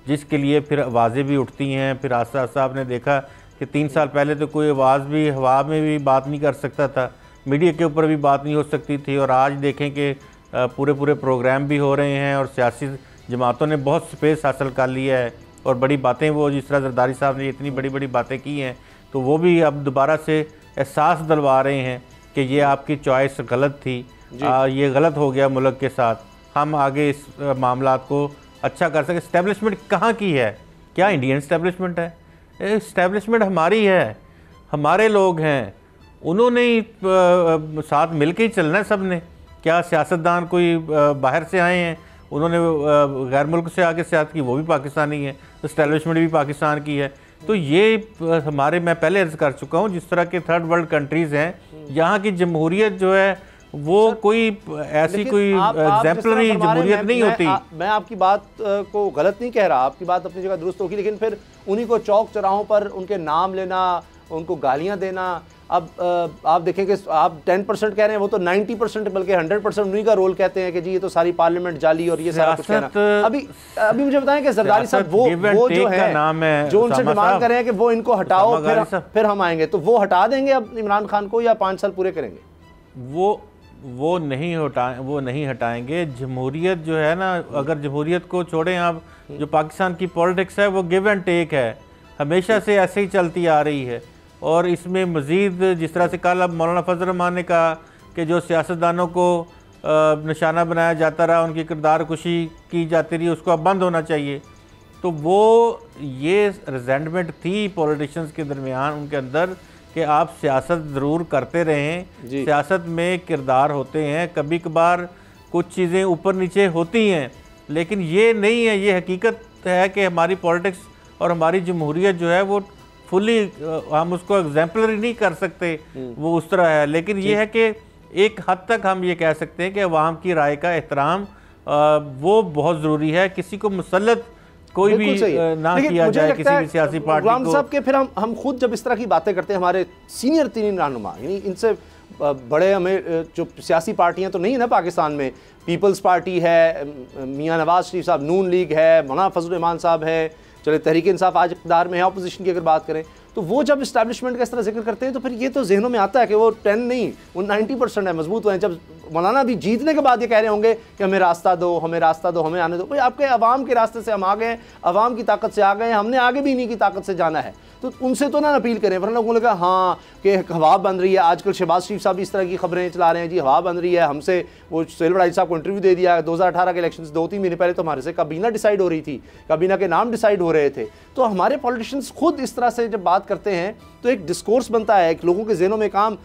जिसके लिए फिर आवाज़ें भी उठती हैं। फिर आस्ता आस्ता आपने देखा कि 3 साल पहले तो कोई आवाज़ भी हवा में भी बात नहीं कर सकता था, मीडिया के ऊपर भी बात नहीं हो सकती थी, और आज देखें कि पूरे प्रोग्राम भी हो रहे हैं और सियासी जमातों ने बहुत स्पेस हासिल कर लिया है और बड़ी बातें, वो जिस तरह जरदारी साहब ने इतनी बड़ी बड़ी बातें की हैं, तो वो भी अब दोबारा से एहसास दिलवा रहे हैं कि ये आपकी चॉइस गलत थी, ये गलत हो गया मुल्क के साथ, हम आगे इस मामला को अच्छा कर सके। इस्टेब्लिशमेंट कहाँ की है? क्या इंडियन इस्टेब्लिशमेंट है? इस्टेब्लिशमेंट हमारी है, हमारे लोग हैं, उन्होंने ही साथ मिल के ही चलना है सब ने। क्या सियासतदान कोई बाहर से आए हैं, उन्होंने गैर मुल्क से आके सियासत की, वो भी पाकिस्तानी है, इस्टेब्लिशमेंट भी पाकिस्तान की है। तो ये हमारे, मैं पहले अर्ज़ कर चुका हूँ, जिस तरह के थर्ड वर्ल्ड कंट्रीज़ हैं, यहाँ की जमहूरियत जो है वो कोई ऐसी कोई एग्जाम्पलरी जमहूरियत नहीं होती। मैं आपकी बात को गलत नहीं कह रहा, आपकी बात अपनी जगह दुरुस्त होगी, लेकिन फिर उन्हीं को चौक चौराहों पर उनके नाम लेना, उनको गालियां देना। अब आप देखें कि आप 10% कह रहे हैं, वो तो 90% बल्कि 100% उन्हीं का रोल कहते हैं कि जी ये तो सारी पार्लियामेंट जाली और ये सारा कुछ कहना। अभी मुझे बताएं कि जरदारी साहब वो जो है जो उनसे डिमांड कर रहे हैं कि वो इनको हटाओ फिर हम आएंगे, तो वो हटा देंगे अब इमरान खान को या 5 साल पूरे करेंगे? वो नहीं हटाएंगे। जमहूरियत जो है ना, अगर जमहूरियत को छोड़ें आप, जो पाकिस्तान की पॉलिटिक्स है वो गिव एंड टेक है, हमेशा से ऐसे ही चलती आ रही है। और इसमें मज़ीद जिस तरह से कल अब मौलाना फजल रहमान ने कहा कि जो सियासतदानों को निशाना बनाया जाता रहा, उनकी किरदार कुशी की जाती रही, उसको अब बंद होना चाहिए। तो वो ये रिजेंटमेंट थी पॉलिटिशियंस के दरमियान, उनके अंदर, कि आप सियासत ज़रूर करते रहें, सियासत में किरदार होते हैं, कभी कभार कुछ चीज़ें ऊपर नीचे होती हैं, लेकिन ये नहीं है, ये हकीकत है कि हमारी पॉलिटिक्स और हमारी जमहूरियत जो है वो फुली, हम उसको एग्जाम्पलरी नहीं कर सकते, वो उस तरह है। लेकिन ये है कि एक हद तक हम ये कह सकते हैं कि अवाम की राय का एहतराम वो बहुत ज़रूरी है। किसी को मुसल्लत कोई भी ना किया जाए किसी भी सियासी पार्टी को। साहब के फिर हम खुद जब इस तरह की बातें करते हैं, हमारे सीनियर 3 रहनुमा, यानी इनसे बड़े हमें जो सियासी पार्टियां तो नहीं है ना पाकिस्तान में, पीपल्स पार्टी है, मियां नवाज शरीफ साहब, नून लीग है, मौलाना फजल रहमान साहब है, चले तहरीक इंसाफ आज इक़्तिदार में है, अपोजिशन की अगर बात करें तो वो जब इस्टेब्लिशमेंट का इस तरह जिक्र करते हैं तो फिर ये तो जहनों में आता है कि वो 10 नहीं, वो 90% है, मजबूत हुए हैं। जब मौलाना भी जीतने के बाद ये कह रहे होंगे कि हमें रास्ता दो, हमें रास्ता दो, हमें आने दो, भाई आपके अवाम के रास्ते से हम आ गए, अवाम की ताकत से आ गए, हमने आगे भी इन्हीं की ताकत से जाना है, तो उनसे तो ना अपील करें। वरना लोगों ने कहा हाँ कि हवा बन रही है, आजकल शहबाज शरीफ साहब इस तरह की खबरें चला रहे हैं, जी हवा बन रही है, हमसे वो सोहेल वड़ाई साहब को इंटरव्यू दे दिया, 2018 के इलेक्शन 2-3 महीने पहले तो हमारे से काबीना डिसाइड हो रही थी, काबीना के नाम डिसाइड हो रहे थे। तो हमारे पॉलिटिशियंस खुद इस तरह से जब बात करते हैं तो एक डिस्कोर्स बनता है, एक लोगों के जहनों में काम,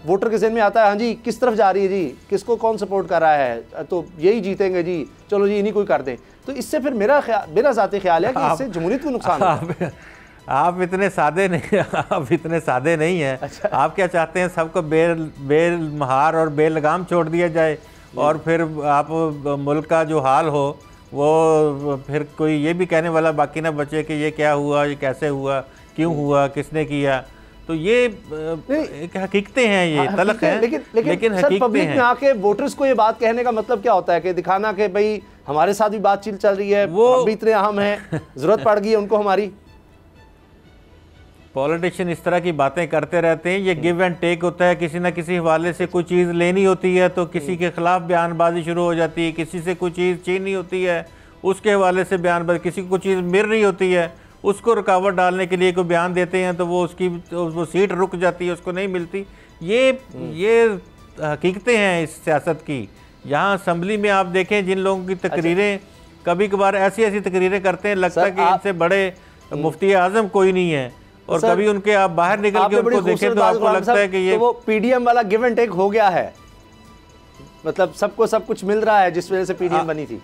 वोटर के जहन में आता है, हाँ जी किस तरफ जा रही है जी, किसको कौन सपोर्ट कर रहा है, तो यही जीतेंगे जी, चलो जी इन्हीं को ही कर दें। तो इससे फिर मेरा ज़ाती ख्याल है कि इससे जमहूरियत को नुकसान है। आप इतने सादे नहीं, आप इतने सादे नहीं हैं। अच्छा। आप क्या चाहते हैं सबको बेलमहार और बेलगाम छोड़ दिया जाए और फिर आप मुल्क का जो हाल हो वो फिर कोई ये भी कहने वाला बाकी ना बचे कि ये क्या हुआ, ये कैसे हुआ, क्यों हुआ, किसने किया। तो ये एक हकीकतें हैं, ये तलख हैं, लेकिन हकीकतें पब्लिक में आके वोटर्स को ये बात कहने का मतलब क्या होता है कि दिखाना कि भाई हमारे साथ भी बातचीत चल रही है, वो भी इतने अहम है, जरूरत पड़ गई है उनको हमारी। पॉलिटिशियन इस तरह की बातें करते रहते हैं, ये गिव एंड टेक होता है, किसी ना किसी हवाले से कोई चीज़ लेनी होती है तो किसी के खिलाफ बयानबाजी शुरू हो जाती है, किसी से कोई चीज़ छीननी होती है उसके हवाले से बयानबाजी, किसी को कोई चीज़ मिल रही होती है उसको रुकावट डालने के लिए कोई बयान देते हैं तो वो उसकी वो सीट रुक जाती है, उसको नहीं मिलती। ये हकीकतें हैं इस सियासत की। यहाँ असम्बली में आप देखें जिन लोगों की तकरीरें, कभी कभार ऐसी ऐसी तकरीरें करते हैं लगता है कि इनसे बड़े मुफ्ती आज़म कोई नहीं है, और कभी उनके आप बाहर निकल के उनको देखें तो आपको लगता है कि ये तो वो पीडीएम वाला गिव एंड टेक हो गया है, मतलब सबको सब कुछ मिल रहा है जिस वजह से पीडीएम बनी थी।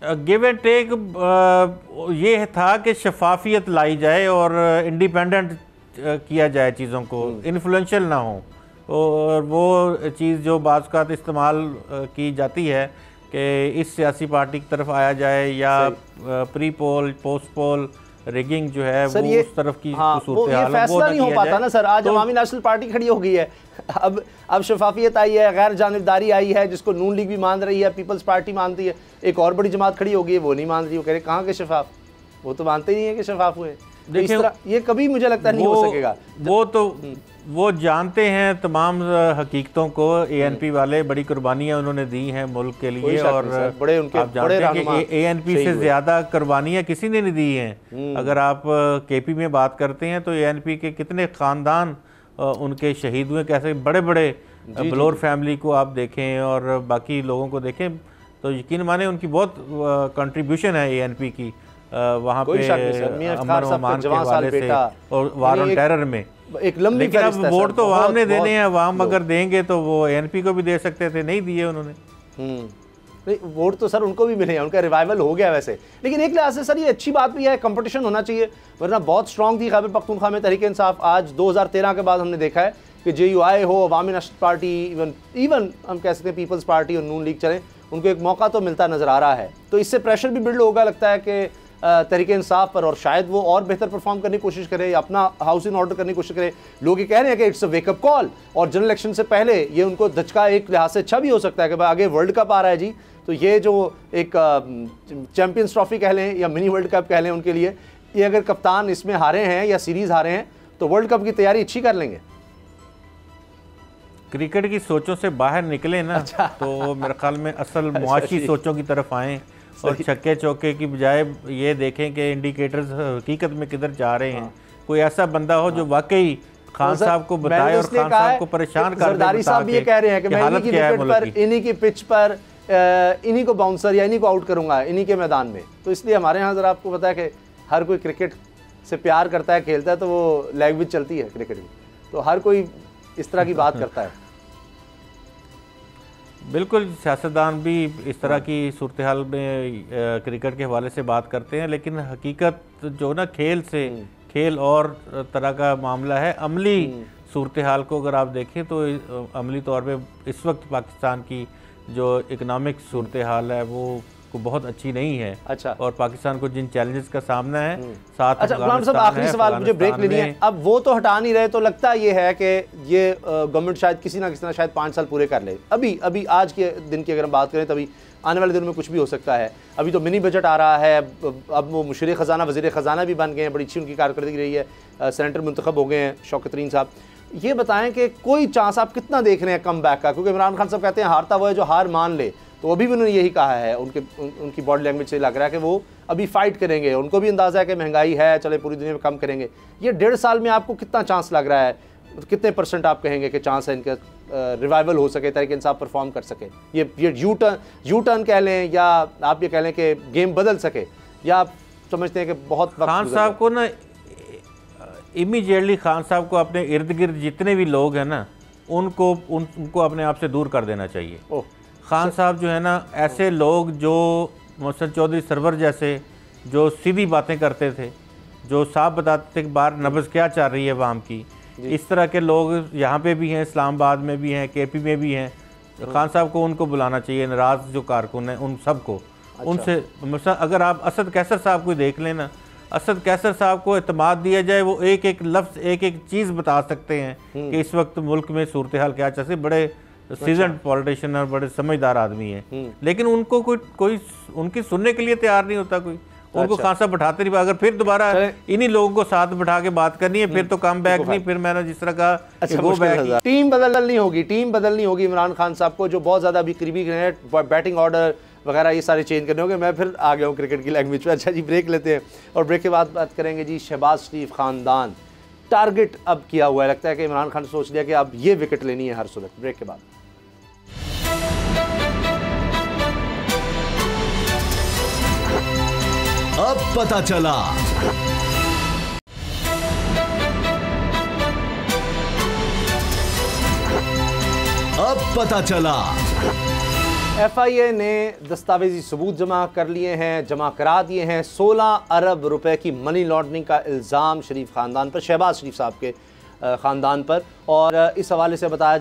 गिव एंड टेक ये था कि शफाफियत लाई जाए और इंडिपेंडेंट किया जाए चीज़ों को, इन्फ्लुएंशियल ना हो, और वो चीज़ जो बाज़ का इस्तेमाल की जाती है कि इस सियासी पार्टी की तरफ आया जाए या pre poll post poll rigging जो है वो उस तरफ की वो ये फैसला नहीं हो पाता ना सर। आज अवामी नेशनल पार्टी खड़ी हो गई है, अब शफाफियत आई है, गैर जानिबदारी आई है, जिसको नून लीग भी मान रही है, पीपल्स पार्टी मानती है, एक और बड़ी जमात खड़ी हो गई है वो नहीं मान रही, वो कह रहे कहाँ के शफाफ, वो तो मानते ही नहीं है कि शफाफ हुए। इस तरह ये कभी मुझे लगता नहीं हो सकेगा। वो जानते हैं तमाम हकीकतों को, एएनपी वाले बड़ी कुर्बानियां उन्होंने दी हैं मुल्क के लिए, और बड़े उनके आप जानते हैं कि एएनपी से ज़्यादा कुर्बानियां किसी ने नहीं दी हैं। अगर आप केपी में बात करते हैं तो एएनपी के कितने ख़ानदान उनके शहीद हुए, कैसे बड़े बड़े बलोर फैमिली को आप देखें और बाकी लोगों को देखें तो यकीन माने उनकी बहुत कंट्रीब्यूशन है एएनपी की वहाँ पे अमर ओमान के हवाले से और वार ऑन टेरर में। एक लंबी लेकिन अब वोट तो अवाम ने देने हैं, अवाम अगर देंगे तो वो एएनपी को भी दे सकते थे, नहीं दिए उन्होंने। नहीं, वोट तो सर उनको भी मिले हैं, उनका रिवाइवल हो गया वैसे। लेकिन एक लिहाज से सर ये अच्छी बात भी है, कंपटीशन होना चाहिए, वरना बहुत स्ट्रांग थी खैबर पख्तूनख्वा में तहरीक इंसाफ। आज 2013 के बाद हमने देखा है कि JUI हो, अवामी नेशनल पार्टी, इवन हम कह सकते हैं पीपल्स पार्टी और नून लीग चलें, उनको एक मौका तो मिलता नज़र आ रहा है। तो इससे प्रेशर भी बिल्ड होगा लगता है कि तहरीक इंसाफ पर, और शायद वो और बेहतर परफॉर्म करने की कोशिश करे, अपना हाउस इन ऑर्डर करने की कोशिश करे। लोग ये कह रहे हैं कि इट्स अ वेकअप कॉल, और जनरल इलेक्शन से पहले ये उनको धचका एक लिहाज से अच्छा भी हो सकता है कि भाई आगे वर्ल्ड कप आ रहा है जी, तो ये जो एक चैंपियंस ट्रॉफी कह लें या मिनी वर्ल्ड कप कह लें उनके लिए, ये अगर कप्तान इसमें हारे हैं या सीरीज़ हारे हैं तो वर्ल्ड कप की तैयारी अच्छी कर लेंगे। क्रिकेट की सोचों से बाहर निकले ना, तो मेरे ख्याल में असल मुआशी सोचों की तरफ आएँ और छक्के चौके की बजाय ये देखें कि इंडिकेटर्स हकीकत में किधर जा रहे हैं। कोई ऐसा बंदा हो जो वाकई खान साहब को बताए और खान साहब को परेशान कर दे। जरदारी साहब भी ये कह रहे हैं कि मैं इन्हीं की विकेट पर, इन्हीं की पिच पर, इन्हीं को बाउंसर या इन्हीं को आउट करूंगा इन्हीं के मैदान में। तो इसलिए हमारे यहाँ ज़रा आपको पता है कि हर कोई क्रिकेट से प्यार करता है, खेलता है, तो वो लैंग्वेज चलती है क्रिकेट की, तो हर कोई इस तरह की बात करता है। बिल्कुल, सियासतदान भी इस तरह की सूरत हाल में क्रिकेट के हवाले से बात करते हैं, लेकिन हकीकत जो ना खेल और तरह का मामला है। अमली सूरत हाल को अगर आप देखें तो अमली तौर पे इस वक्त पाकिस्तान की जो इकनॉमिक सूरत हाल है वो बहुत अच्छी नहीं है। अच्छा। और पाकिस्तान को जिन चैलेंजेस का सामना है, साथ अच्छा गुलाम साहब आखिरी सवाल, मुझे ब्रेक लेनी है। अब वो तो हटा नहीं रहे, तो लगता ये है कि ये गवर्नमेंट शायद किसी ना किसी तरह शायद 5 साल पूरे कर ले। अभी आज के दिन की अगर हम बात करें, तभी आने वाले दिनों में कुछ भी हो सकता है। अभी तो मिनी बजट आ रहा है, अब वो मुशीर ख़जाना वज़ीर ख़जाना भी बन गए हैं, बड़ी अच्छी उनकी कारकर्दगी रही है, सेनेटर मुंतखब हो गए हैं शौकत तरीन साहब। ये बताएं कि कोई चांस आप कितना देख रहे हैं कम बैक का, क्योंकि इमरान खान साहब कहते हैं हारता हुआ है जो हार मान ले, तो अभी भी उन्होंने यही कहा है, उनकी बॉडी लैंग्वेज से लग रहा है कि वो अभी फाइट करेंगे। उनको भी अंदाज़ा है कि महंगाई है, चले पूरी दुनिया में कम करेंगे। ये 1.5 साल में आपको कितना चांस लग रहा है, कितने % आप कहेंगे कि चांस है इनका रिवाइवल हो सके, तरीके इंसाफ परफॉर्म कर सके? ये यू टर्न कह लें, या आप ये कह लें कि गेम बदल सके, या आप समझते हैं कि बहुत वक्त खान साहब को ना इमीडिएटली खान साहब को अपने इर्द गिर्द जितने भी लोग हैं ना, उनको अपने आप से दूर कर देना चाहिए। खान साहब जो है ना, ऐसे लोग जो मोहसिन चौधरी सरवर जैसे, जो सीधी बातें करते थे, जो साफ बताते थे कि बाहर नब्ज़ क्या चल रही है अवाम की, इस तरह के लोग यहाँ पे भी हैं, इस्लामाबाद में भी हैं, KP में भी हैं। खान साहब को उनको बुलाना चाहिए, नाराज़ जो कारकुन हैं उन सबको। अच्छा। उनसे मसला अगर आप असद कैसर साहब को देख लेना, असद कैसर साहब को एतमाद दिया जाए, वो एक एक लफ्ज़ एक एक चीज़ बता सकते हैं कि इस वक्त मुल्क में सूरत हाल क्या चल, बड़े सीजन पॉलिटिशियन और बड़े समझदार आदमी हैं, लेकिन उनको कोई उनकी सुनने के लिए तैयार नहीं होता कोई। उनको खान साहब बैठाते नहीं। अगर फिर दोबारा इन्हीं लोगों को साथ बैठा के बात करनी है, फिर तो कम बैक नहीं, फिर मैंने जिस तरह का वो बैक टीम बदलनी होगी इमरान खान साहब को, जो बहुत ज़्यादा अभी करीबी हैं, बैटिंग ऑर्डर वगैरह ये सारे चेंज करने होंगे। मैं फिर आ गया हूँ क्रिकेट की लैंग्वेज में। अच्छा जी, ब्रेक लेते हैं और ब्रेक के बाद बात करेंगे जी शहबाज शरीफ ख़ानदान। टारगेट अब किया हुआ है, लगता है कि इमरान खान ने सोच लिया कि अब ये विकेट लेनी है हर सूरत। ब्रेक के बाद अब पता चला। अब पता चला। FIA ने दस्तावेजी सबूत जमा कर लिए हैं, जमा करा दिए हैं। 16 अरब रुपए की मनी लॉन्ड्रिंग का इल्ज़ाम शरीफ ख़ानदान पर, शहबाज शरीफ साहब के ख़ानदान पर। और इस हवाले से बताया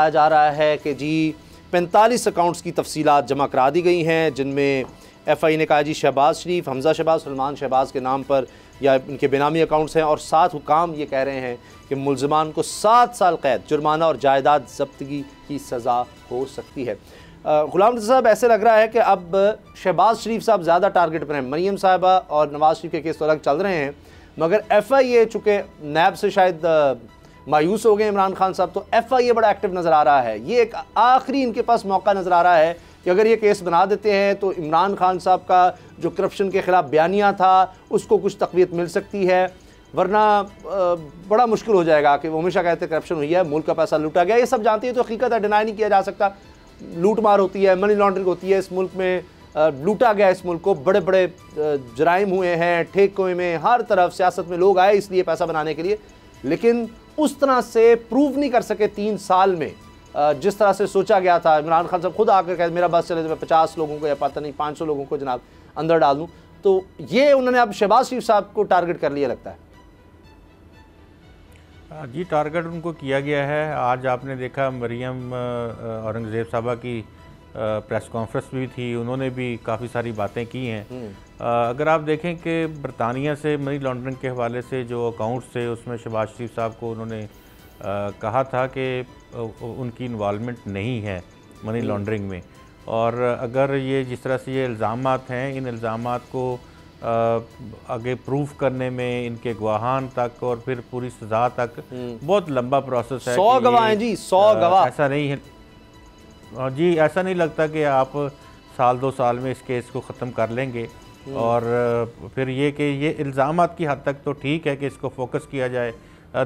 जा रहा है कि जी 45 अकाउंट्स की तफसीलात जमा करा दी गई हैं, जिनमें FIA ने कहा जी शहबाज शरीफ, हमज़ा शहबाज, सलमान शहबाज के नाम पर या इनके बेनामी अकाउंट्स हैं। और 7 हुकाम ये कह रहे हैं कि मुल्ज़मान को 7 साल कैद, जुर्माना और जायदाद ज़ब्तगी की सज़ा हो सकती है। गुलाम रज़ा साहब, ऐसे लग रहा है कि अब शहबाज शरीफ साहब ज़्यादा टारगेट पर हैं। मरीम साहिबा और नवाज़ शरीफ के केस तो अलग चल रहे हैं, मगर FIA चूँकि नैब से शायद मायूस हो गए इमरान खान साहब, तो FIA बड़ा एक्टिव नज़र आ रहा है। ये एक आखिरी इनके पास मौका नज़र आ रहा है कि अगर ये केस बना देते हैं तो इमरान खान साहब का जो करप्शन के ख़िलाफ़ बयानिया था उसको कुछ तक़वियत मिल सकती है, वरना बड़ा मुश्किल हो जाएगा। कि वो हमेशा कहते हैं करप्शन हुई है, मुल्क का पैसा लूटा गया, ये सब जानती है, तो हकीकत है, डिनाई नहीं किया जा सकता। लूट मार होती है, मनी लॉन्ड्रिंग होती है, इस मुल्क में लूटा गया, इस मुल्क को बड़े बड़े जराइम हुए हैं, ठेकों में, हर तरफ सियासत में लोग आए इसलिए पैसा बनाने के लिए, लेकिन उस तरह से प्रूव नहीं कर सके 3 साल में जिस तरह से सोचा गया था। इमरान खान साहब खुद आकर कहते मेरा बस चले तो मैं 50 लोगों को या पता नहीं 500 लोगों को जनाब अंदर डाल दूँ। तो ये उन्होंने अब शहबाज शरीफ साहब को टारगेट कर लिया लगता है। जी, टारगेट उनको किया गया है। आज आपने देखा मरियम औरंगज़ेब साहबा की प्रेस कॉन्फ्रेंस भी थी, उन्होंने भी काफ़ी सारी बातें की हैं। अगर आप देखें कि बरतानिया से मनी लॉन्ड्रिंग के हवाले से जो अकाउंट्स थे उसमें शहबाज शरीफ साहब को उन्होंने कहा था कि उनकी इन्वॉल्वमेंट नहीं है मनी लॉन्ड्रिंग में। और अगर ये जिस तरह से ये इल्ज़ामात हैं, इन इल्ज़ामात को आगे प्रूफ करने में इनके गवाहान तक और फिर पूरी सज़ा तक बहुत लंबा प्रोसेस है। 100 गवाह हैं जी, 100 गवाह। ऐसा नहीं है जी, ऐसा नहीं लगता कि आप साल 2 साल में इस केस को ख़त्म कर लेंगे। और फिर ये कि ये इल्ज़ामात की हद तक तो ठीक है कि इसको फोकस किया जाए,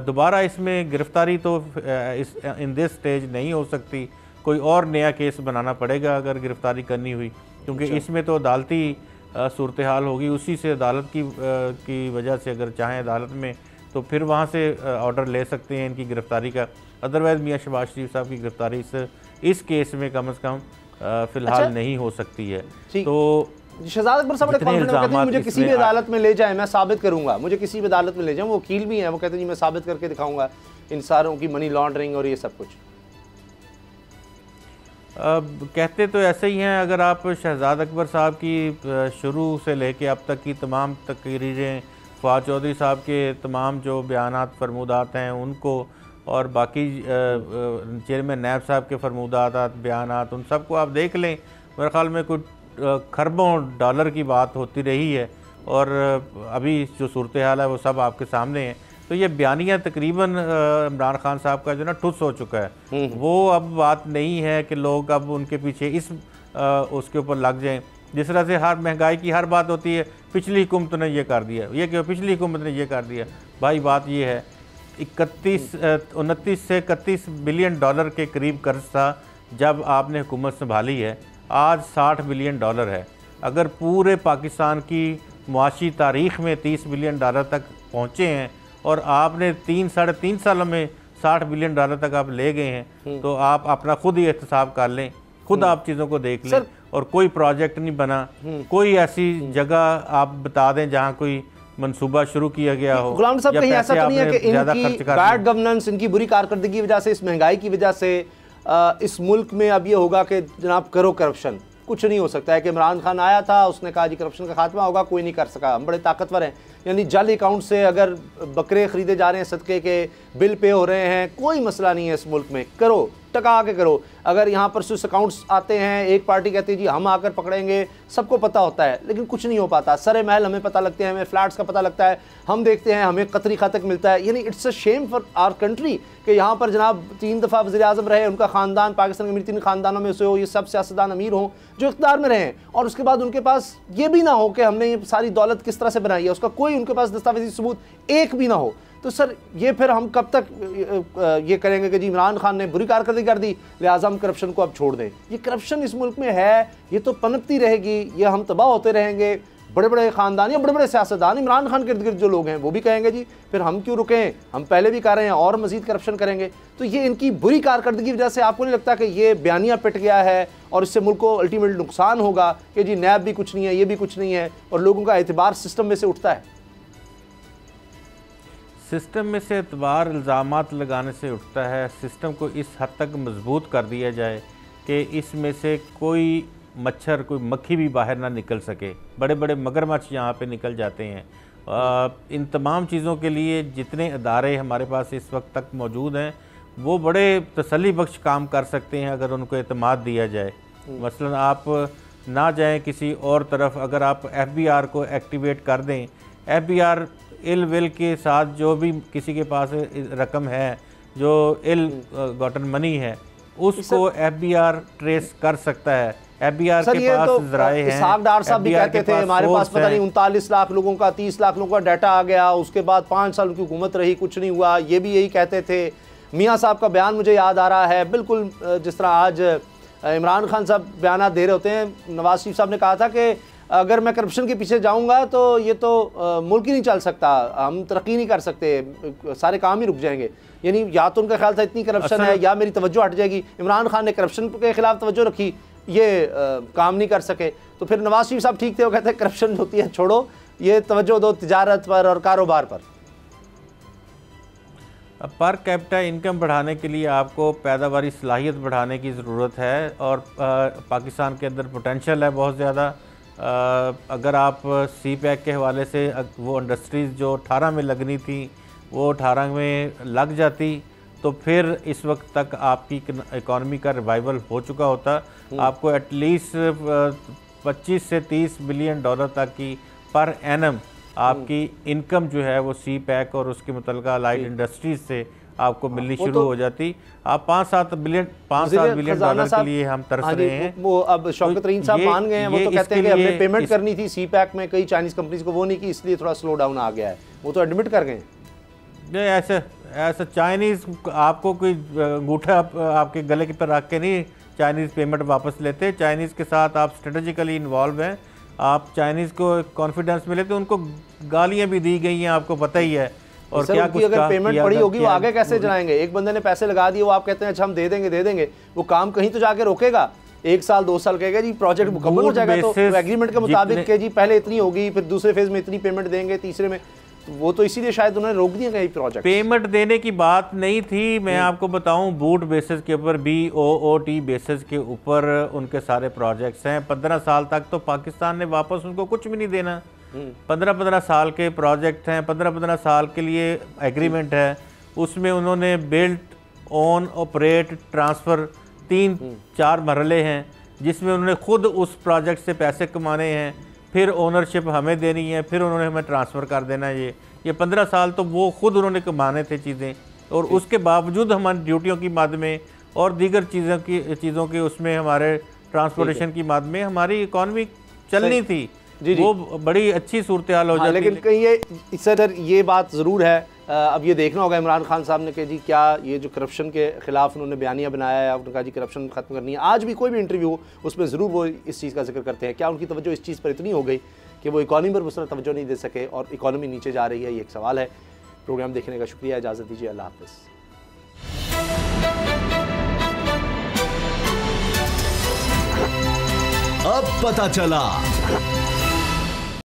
दोबारा इसमें गिरफ्तारी तो इन दिस स्टेज नहीं हो सकती, कोई और नया केस बनाना पड़ेगा अगर गिरफ्तारी करनी हुई, क्योंकि इसमें तो अदालती सूरत हाल होगी। उसी से अदालत की वजह से अगर चाहें अदालत में तो फिर वहाँ से ऑर्डर ले सकते हैं इनकी गिरफ्तारी का। अदरवाइज़ मियाँ शहबाज शरीफ साहब की गिरफ्तारी इस केस में कम से कम फ़िलहाल नहीं हो सकती है। तो शहजाद अकबर साहब कहते हैं मुझे किसी भी अदालत में ले जाए मैं साबित करूंगा, मुझे किसी भी अदालत में ले जाए, वो वकील भी हैं, वो कहते हैं जी मैं साबित करके दिखाऊंगा इन सारों की मनी लॉन्ड्रिंग और ये सब कुछ। कहते तो ऐसे ही हैं। अगर आप शहजाद अकबर साहब की शुरू से लेके अब तक की तमाम तकरीरें, फवाद चौधरी साहब के तमाम जो बयानात फरमूदात हैं उनको, और बाकी चेयरमैन नैब साहब के फरमूदात बयानात, उन सबको आप देख लें, मेरे ख़्याल में कुछ खरबों डॉलर की बात होती रही है। और अभी जो सूरत हाल है वो सब आपके सामने है। तो ये बयानिया तकरीबन इमरान खान साहब का जो ना ठुस हो चुका है। वो अब बात नहीं है कि लोग अब उनके पीछे उसके ऊपर लग जाएं। जिस तरह से हर महंगाई की हर बात होती है, पिछली हुकूमत ने ये कर दिया, ये क्यों पिछली हुकूमत ने ये कर दिया। भाई बात ये है 29 से 31 बिलियन डॉलर के करीब कर्ज था जब आपने हुकूमत संभाली है। आज 60 बिलियन डॉलर है। अगर पूरे पाकिस्तान की मुआशी तारीख़ में 30 बिलियन डॉलर तक पहुँचे हैं और आपने 3-3.5 सालों में 60 बिलियन डॉलर तक आप ले गए हैं, तो आप अपना खुद ही एहतसाब कर लें, खुद आप चीज़ों को देख लें। और कोई प्रोजेक्ट नहीं बना, कोई ऐसी जगह आप बता दें जहाँ कोई मंसूबा शुरू किया गया हो। गुलाम साहब, कहीं ऐसा तो नहीं है कि इनकी बैड गवर्नेंस, इनकी बुरी कारकर्दगी की वजह से, इस महंगाई की वजह से इस मुल्क में अब ये होगा कि जनाब करो करप्शन? कुछ नहीं हो सकता है कि इमरान खान आया था, उसने कहा जी करप्शन का खात्मा होगा, कोई नहीं कर सका, हम बड़े ताकतवर हैं। यानी जाली अकाउंट से अगर बकरे ख़रीदे जा रहे हैं, सदक़े के बिल पे हो रहे हैं, कोई मसला नहीं है इस मुल्क में, करो टका के करो। अगर यहाँ पर स्विस अकाउंट्स आते हैं, एक पार्टी कहती है जी हम आकर पकड़ेंगे, सबको पता होता है, लेकिन कुछ नहीं हो पाता। सरे महल हमें पता लगते हैं, हमें फ्लैट्स का पता लगता है, हम देखते हैं हमें कतरी खातक मिलता है। यानी it's a shame for our country कि यहाँ पर जनाब 3 दफ़ा वज़ीर आज़म रहे, उनका ख़ानदान पाकिस्तान के अमीर 3 ख़ानदानों में से हो, ये सब सियासतदान अमीर हों जो इक़्तिदार में रहें, और उसके बाद उनके पास ये भी ना हो कि हमने ये सारी दौलत किस तरह से बनाई है, उसका कोई उनके पास दस्तावेजी सबूत एक भी ना हो। तो सर ये फिर हम कब तक ये करेंगे कि जी इमरान खान ने बुरी कारकर्दगी कर दी, लिहाजा हम करप्शन को अब छोड़ दें? ये करप्शन इस मुल्क में है, ये तो पनपती रहेगी, ये हम तबाह होते रहेंगे। बड़े बड़े ख़ानदान या बड़े बड़े सियासतदान, इमरान खान के इर्द गिर्द जो लोग हैं वो भी कहेंगे जी फिर हम क्यों रुकें, हम पहले भी कर रहे हैं और मज़ीद करप्शन करेंगे। तो ये इनकी बुरी कारकर्दगी की वजह से आपको नहीं लगता कि ये बयानिया पिट गया है और इससे मुल्क को अल्टीमेटली नुकसान होगा कि जी नैब भी कुछ नहीं है, ये भी कुछ नहीं है, और लोगों का एतबार सिस्टम में से उठता है? सिस्टम में से एतबार इल्ज़ामात लगाने से उठता है। सिस्टम को इस हद तक मजबूत कर दिया जाए कि इसमें से कोई मच्छर, कोई मक्खी भी बाहर ना निकल सके। बड़े बड़े मगरमच्छ यहाँ पे निकल जाते हैं। इन तमाम चीज़ों के लिए जितने अदारे हमारे पास इस वक्त तक मौजूद हैं वो बड़े तसल्ली बख्श काम कर सकते हैं अगर उनको एतमाद दिया जाए। मसलन आप ना जाएं किसी और तरफ, अगर आप FBI को एक्टिवेट कर दें, FBI इल विल के साथ जो भी किसी के पास रकम है जो इल गॉटन मनी है उसको FBI ट्रेस कर सकता है। FBI के पास तो ज़राए हैं। इसहाक डार साहब भी कहते थे हमारे पास पता नहीं 39 लाख लोगों का, 30 लाख लोगों का डाटा आ गया, उसके बाद 5 साल की हुकूमत रही, कुछ नहीं हुआ। ये भी यही कहते थे। मियाँ साहब का बयान मुझे याद आ रहा है, बिल्कुल जिस तरह आज इमरान खान साहब बयान दे रहे होते हैं। नवाज शरीफ साहब ने कहा था कि अगर मैं करप्शन के पीछे जाऊंगा तो ये तो मुल्क ही नहीं चल सकता, हम तरक्की नहीं कर सकते, सारे काम ही रुक जाएंगे। यानी या तो उनका ख्याल था इतनी करप्शन है या मेरी तवज्जो हट जाएगी। इमरान खान ने करप्शन के खिलाफ तवज्जो रखी, ये काम नहीं कर सके। तो फिर नवाज शरीफ साहब ठीक थे, वो कहते हैं करप्शन होती है छोड़ो, ये तवज्जो दो तिजारत पर और कारोबार पर कैपिटा इनकम बढ़ाने के लिए आपको पैदावारी सलाहियत बढ़ाने की ज़रूरत है। और पाकिस्तान के अंदर पोटेंशियल है बहुत ज़्यादा। अगर आप CPEC के हवाले से वो इंडस्ट्रीज़ जो 18 में लगनी थी वो 18 में लग जाती तो फिर इस वक्त तक आपकी इकॉनमी का रिवाइवल हो चुका होता। आपको एटलीस्ट 25 से 30 बिलियन डॉलर तक की पर एनम आपकी इनकम जो है वो CPEC और उसके मुतल्लिका लाइट इंडस्ट्रीज से आपको मिलनी शुरू हो जाती। आप 5-7 बिलियन डॉलर के लिए हम तरस रहे हैं। वो अब शौकत रहीम साहब मान गए हैं, वो तो कहते हैं कि हमने पेमेंट करनी थी CPEC में कई चाइनीज कंपनीज को, वो नहीं की, इसलिए थोड़ा स्लो डाउन आ गया है, वो तो एडमिट कर गए। ऐसा चाइनीज़ आपको कोई अंगूठा आपके गले की पर रख के नहीं चाइनीज़ पेमेंट वापस लेते। चाइनीज़ के साथ आप स्ट्रेटेजिकली इन्वॉल्व हैं। आप चाइनीज़ को कॉन्फिडेंस मिले तो उनको गालियाँ भी दी गई हैं, आपको पता ही है। और क्या कुछ अगर पेमेंट पड़ी होगी वो आगे कैसे जाएंगे? एक बंदे ने पैसे लगा दिए, वो आप कहते हैं अच्छा हम दे देंगे, वो काम कहीं तो जाके रोकेगा। 1 साल 2 साल कहेगा जी प्रोजेक्ट मुकम्मल हो जाएगा, तो एग्रीमेंट के मुताबिक के जी पहले इतनी होगी, फिर दूसरे फेज में इतनी पेमेंट देंगे, तीसरे में। वो तो इसीलिए शायद उन्होंने रोक दिया कई प्रोजेक्ट। पेमेंट देने की बात नहीं थी, मैं आपको बताऊं, बूट बेसिस के ऊपर, BOOT बेसिस के ऊपर उनके सारे प्रोजेक्ट्स हैं। 15 साल तक तो पाकिस्तान ने वापस उनको कुछ भी नहीं देना। 15-15 साल के प्रोजेक्ट हैं, 15-15 साल के लिए एग्रीमेंट है। उसमें उन्होंने बिल्ट, ओन, ऑपरेट, ट्रांसफ़र 3-4 मरहले हैं, जिसमें उन्होंने खुद उस प्रोजेक्ट से पैसे कमाने हैं, फिर ओनरशिप हमें देनी है, फिर उन्होंने हमें ट्रांसफ़र कर देना है। ये 15 साल तो वो खुद उन्होंने कमाने थे चीज़ें, और उसके बावजूद हमारी ड्यूटियों की मद में और दीगर चीज़ों की उसमें हमारे ट्रांसपोर्टेशन की मद में हमारी इकॉनमी चलनी थी। वो बड़ी अच्छी सूरत हाल हो जाती। लेकिन कहीं ये सर ये बात ज़रूर है, अब ये देखना होगा इमरान खान साहब ने कि जी क्या ये जो करप्शन के ख़िलाफ़ उन्होंने बयानिया बनाया है, उन्होंने कहा जी करप्शन ख़त्म करनी है। आज भी कोई भी इंटरव्यू उसमें ज़रूर वो इस चीज़ का जिक्र करते हैं। क्या उनकी तवज्जो इस चीज़ पर इतनी हो गई कि वो इकॉनमी पर उस तरह तवज्जो नहीं दे सके और इकॉनमी नीचे जा रही है? ये एक सवाल है। प्रोग्राम देखने का शुक्रिया, इजाज़त दीजिए, अल्लाह हाफ़िज़। अब पता चला।